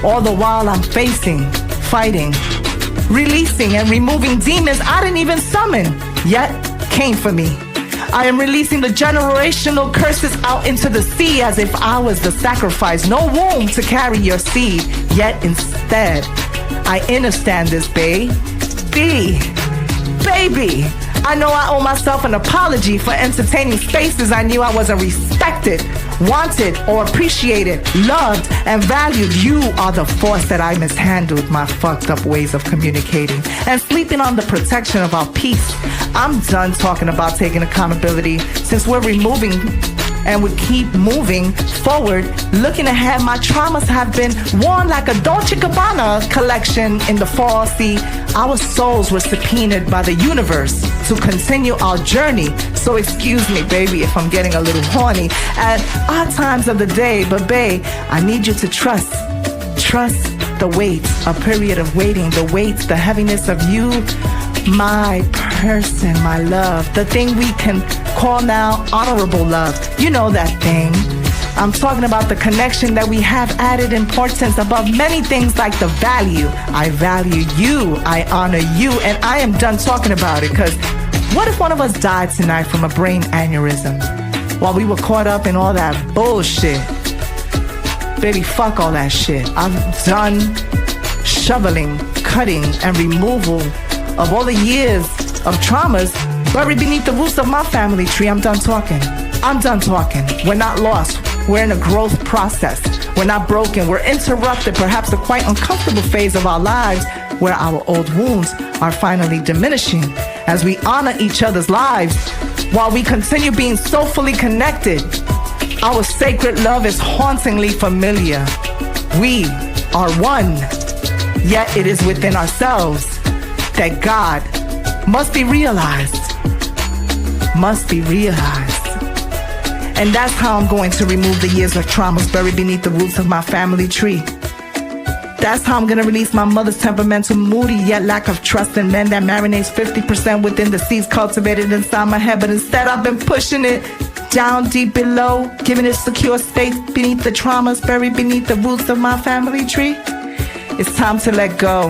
all the while I'm facing, fighting, releasing and removing demons I didn't even summon, yet came for me. I am releasing the generational curses out into the sea as if I was the sacrifice. No womb to carry your seed, yet instead, I understand this, baby. I know I owe myself an apology for entertaining spaces I knew I wasn't respected, wanted, or appreciated, loved, and valued. You are the force that I mishandled my fucked up ways of communicating and sleeping on the protection of our peace. I'm done talking about taking accountability since we're removing and we keep moving forward. Looking ahead, my traumas have been worn like a Dolce & Gabbana collection in the fall. See, our souls were subpoenaed by the universe to continue our journey. So excuse me, baby, if I'm getting a little horny at odd times of the day. But babe, I need you to trust the wait, a period of waiting, the weight, the heaviness of you, my person, my love, the thing we can call now honorable love. You know that thing. I'm talking about the connection that we have added importance above many things like the value. I value you, I honor you, and I am done talking about it, because what if one of us died tonight from a brain aneurysm while we were caught up in all that bullshit? Baby, fuck all that shit. I'm done shoveling, cutting, and removal of all the years of traumas buried beneath the roots of my family tree. I'm done talking. We're not lost. We're in a growth process. We're not broken. We're interrupted, perhaps a quite uncomfortable phase of our lives where our old wounds are finally diminishing as we honor each other's lives while we continue being soulfully connected. Our sacred love is hauntingly familiar. We are one, yet it is within ourselves that God must be realized. And that's how I'm going to remove the years of traumas buried beneath the roots of my family tree. That's how I'm going to release my mother's temperamental, moody, yet lack of trust in men that marinates 50% within the seeds cultivated inside my head. But instead I've been pushing it down deep below, giving it secure space beneath the traumas buried beneath the roots of my family tree. It's time to let go.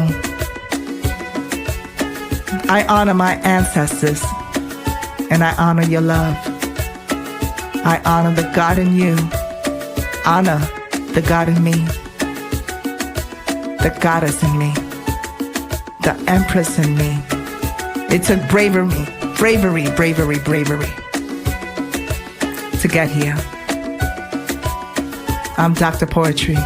I honor my ancestors, and I honor your love. I honor the God in you. Honor the God in me. The goddess in me. The empress in me. It took bravery to get here. I'm Dr. Poetry.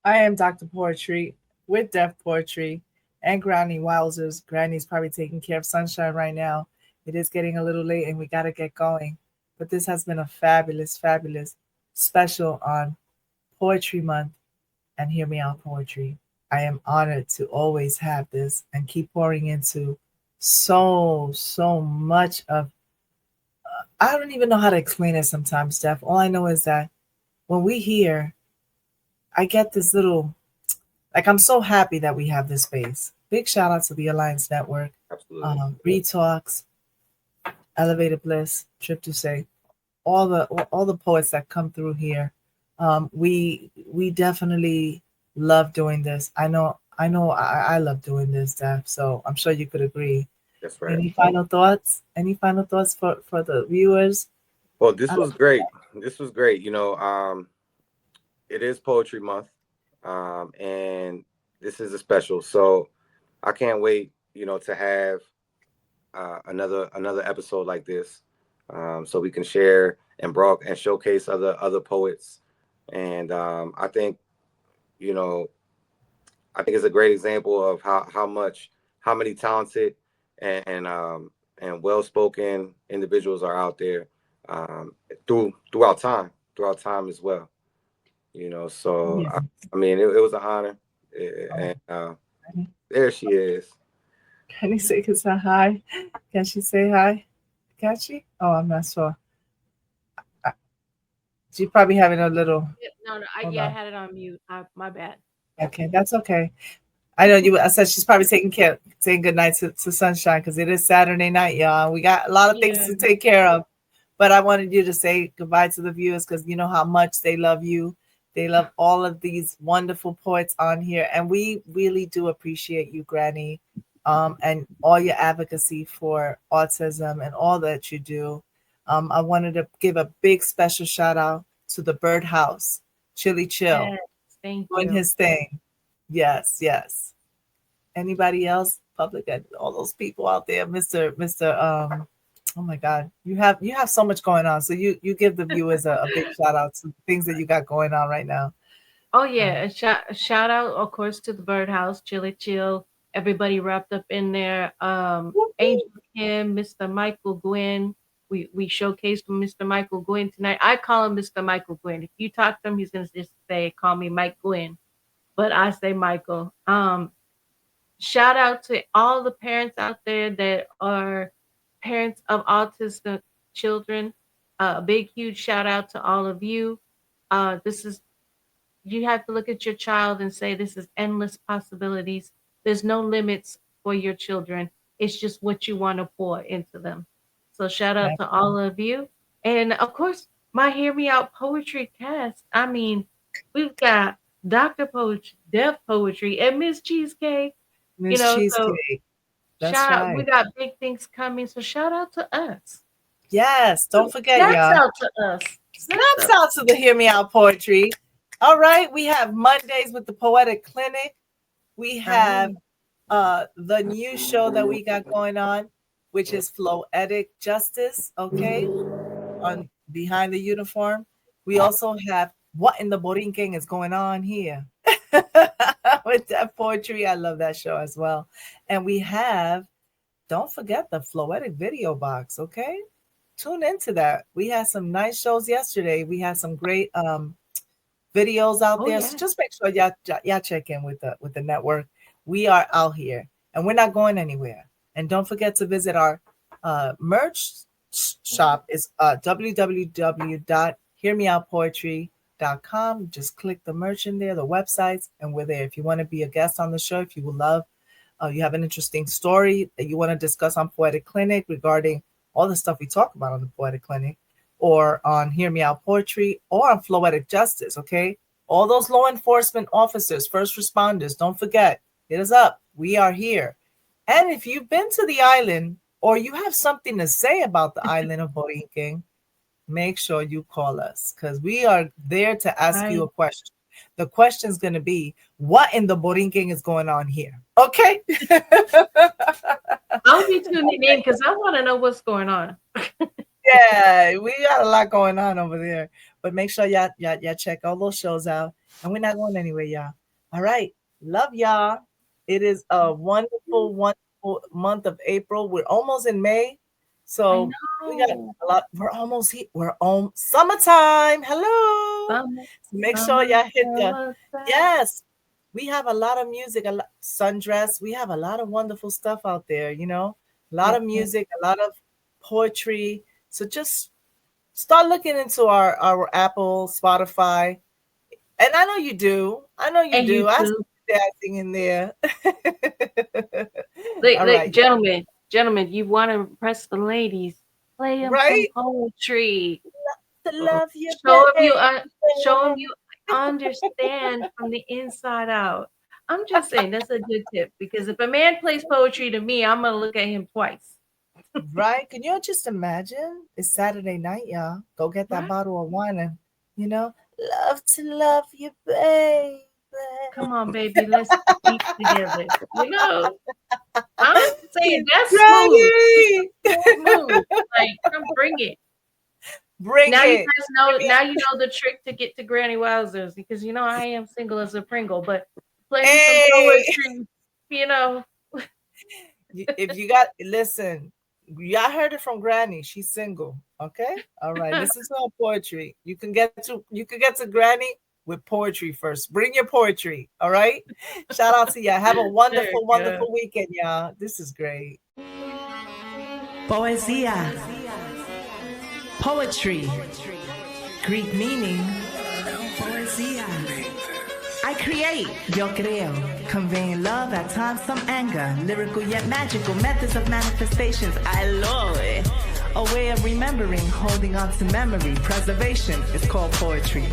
I am Dr. Poetry with Deaf Poetry and Granny WOWZERS. Granny's probably taking care of Sunshine right now. It is getting a little late and we got to get going. But this has been a fabulous, fabulous special on Poetry Month and Hear Me Out Poetry. I am honored to always have this and keep pouring into so much of, I don't even know how to explain it sometimes, Steph. All I know is that when we hear, I get this little, like, I'm so happy that we have this space. Big shout out to the Alliance Network, Read Talks, Elevated Bliss, Trip to Say, all the poets that come through here. We definitely love doing this. I know I love doing this, Steph. So I'm sure you could agree. That's right. Any final thoughts? For the viewers? Well, this was great. You know, it is Poetry Month, and this is a special. So I can't wait to have another episode like this, so we can share and showcase other poets. And I think, it's a great example of how many talented and well spoken individuals are out there, throughout time as well. So Yeah. I mean, it was an honor. And there she is. Can you say hi? Can she say hi? Can she? Oh, I'm not sure. She's probably having a little. No, Hold I on. had it on mute. My bad. Okay, that's okay. I know you. I said she's probably saying good night to Sunshine because it is Saturday night, y'all. We got a lot of things to take care of, but I wanted you to say goodbye to the viewers because you know how much they love you. They love all of these wonderful poets on here, and we really do appreciate you, Granny, and all your advocacy for autism and all that you do. I wanted to give a big special shout out to the Birdhouse, Chili Chill, Yes, thank doing you. his thing. Yes, yes. Anybody else? Public and all those people out there, Mr. Oh my God, you have so much going on. So you give the viewers a big shout out to things that you got going on right now. Oh yeah, a shout out, of course, to the Birdhouse, Chili Chill, everybody wrapped up in there. Angel Kim, Mr. Michael Gwynn. We showcased Mr. Michael Gwynn tonight. I call him Mr. Michael Gwynn. If you talk to him, he's gonna just say, "Call me Mike Gwynn," but I say Michael. Shout out to all the parents out there that are parents of autistic children. A big, huge shout out to all of you. This is You have to look at your child and say this is endless possibilities. There's no limits for your children. It's just what you want to pour into them. So shout out to all of you. And of course, my Hear Me Out Poetry cast. I mean, we've got Dr. Poetry, Deaf Poetry, and Miss Cheesecake. Miss So Cheesecake. That's shout out, we right. got big things coming. So shout out to us. Yes, don't forget, Snaps y'all. out to us. Snaps out to the Hear Me Out Poetry. All right, we have Mondays with the Poetic Clinic. We have the new show that we got going on, which is Floetic Justice, okay, on Behind the Uniform. We also have What in the Borinquen is Going On Here with that poetry. I love that show as well. And we have, don't forget the Floetic Video Box, okay? Tune into that. We had some nice shows yesterday. We had some great videos out there. So just make sure y'all check in with the network. We are out here and we're not going anywhere. And don't forget to visit our merch shop. Is www.hearmeoutpoetry.com. Just click the merch in there, the websites, and we're there. If you want to be a guest on the show, if you would love, you have an interesting story that you want to discuss on Poetic Clinic regarding all the stuff we talk about on the Poetic Clinic, or on Hear Me Out Poetry, or on Floetic Justice, okay? All those law enforcement officers, first responders, don't forget, hit us up. We are here. And if you've been to the island or you have something to say about the island of Borinquen, make sure you call us because we are there to ask you a question. The question is going to be, what in the Borinquen is going on here? Okay? I'll be tuning in because I want to know what's going on. Yeah, we got a lot going on over there. But make sure y'all check all those shows out. And we're not going anywhere, y'all. All right. Love y'all. It is a wonderful, wonderful month of April. We're almost in May. So we got a lot. We're almost here. We're on summertime. Hello. So make sure y'all hit the yes. We have a lot of music, a lot sundress. We have a lot of wonderful stuff out there, a lot of music, a lot of poetry. So just start looking into our Apple, Spotify. And I know you do. I know you do. I see you dancing in there. Look, gentlemen, you want to impress the ladies. Play them some poetry. To love you, show them you understand from the inside out. I'm just saying that's a good tip because if a man plays poetry to me, I'm gonna look at him twice. Right? Can you just imagine? It's Saturday night, y'all. Go get that bottle of wine and love to love you, baby. Come on, baby, let's speak together. Huh? saying that's Granny! smooth. Like, come bring it. Bring now it. you guys know. Now you know the trick to get to Granny Wowzers, because you know I am single as a Pringle, but play me some poetry. You know, If you got, listen, y'all heard it from Granny. She's single. Okay, all right. Listen to her poetry. You can get to Granny with poetry first. Bring your poetry. All right. Shout out to y'all. Have a wonderful, wonderful weekend, y'all. This is great. Poesia. Poetry. Greek meaning poesia. I create, yo creo, conveying love, at times some anger, lyrical yet magical methods of manifestations. I love it. A way of remembering, holding on to memory, preservation is called poetry.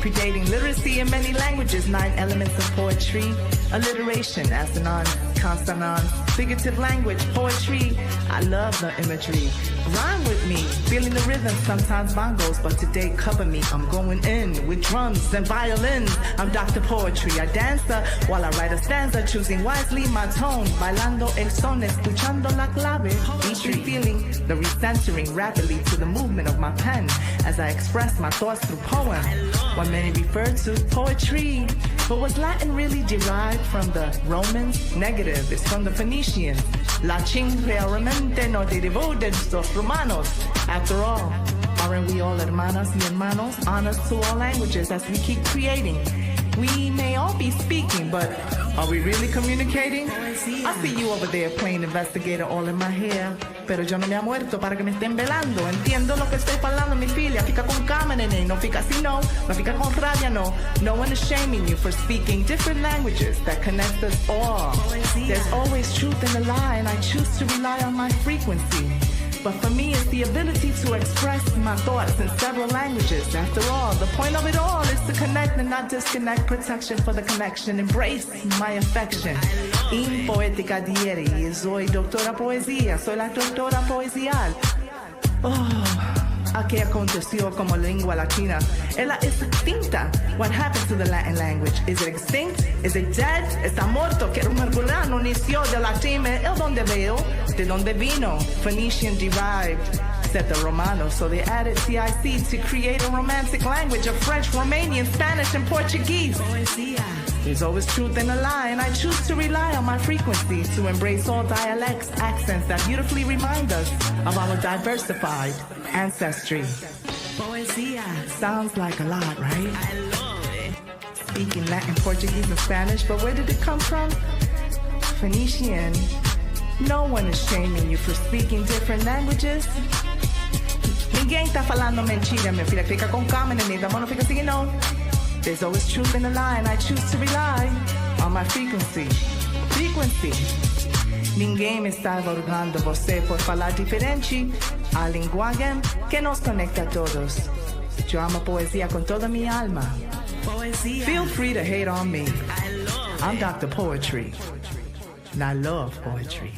Predating literacy in many languages, 9 elements of poetry, alliteration, assonance, consonance, figurative language, poetry. I love the imagery. Rhyme with me, feeling the rhythm, sometimes bongos, but today cover me. I'm going in with drums and violins. I'm Dr. Poetry. I dance while I write a stanza, choosing wisely my tone, bailando el son, escuchando la clave, deeply feeling the recentering rapidly to the movement of my pen as I express my thoughts through poem. What many refer to poetry, but was Latin really derived from the Romans? Negative, it's from the Phoenicians. Latin realmente no derivó de los romanos. After all, aren't we all hermanas y hermanos? Honors to all languages as we keep creating. We may all be speaking, but are we really communicating? I see you over there playing investigator all in my hair, pero yo no me ha muerto para que me estén velando. Entiendo lo que estoy falando, mi filia. Fica con calma, nene. No fica así, no. No fica con rabia, no. No one is shaming you for speaking different languages that connect us all. There's always truth in the lie, and I choose to rely on my frequency. But for me, it's the ability to express my thoughts in several languages. After all, the point of it all is to connect and not disconnect. Protection for the connection. Embrace my affection. In poetica dieri, soy doctora poesía. Soy la doctora poesial. ¿A qué aconteció como lengua latina? Ella es extinta. What happened to the Latin language? Is it extinct? Is it dead? Está muerto. Que no inició de latín. ¿El donde veo? ¿De donde vino? Phoenician derived, said the Romanos. So they added CIC to create a romantic language of French, Romanian, Spanish, and Portuguese. Poesia. There's always truth in a lie, and I choose to rely on my frequency to embrace all dialects, accents that beautifully remind us of our diversified ancestry. Poesia sounds like a lot, right? I love it. Speaking Latin, Portuguese, and Spanish, but where did it come from? Phoenician. No one is shaming you for speaking different languages. Ninguém tá falando mentira, minha filha. Fica com calma, neném. Da mão não fica assim, não. There's always truth in the lie, and I choose to rely on my frequency. Frequency. Ninguém me está aborgando você por falar diferente. A linguagem que nos conecta a todos. Yo amo poesía con toda mi alma. Poesía. Feel free to hate on me. I'm Dr. Poetry, and I love poetry.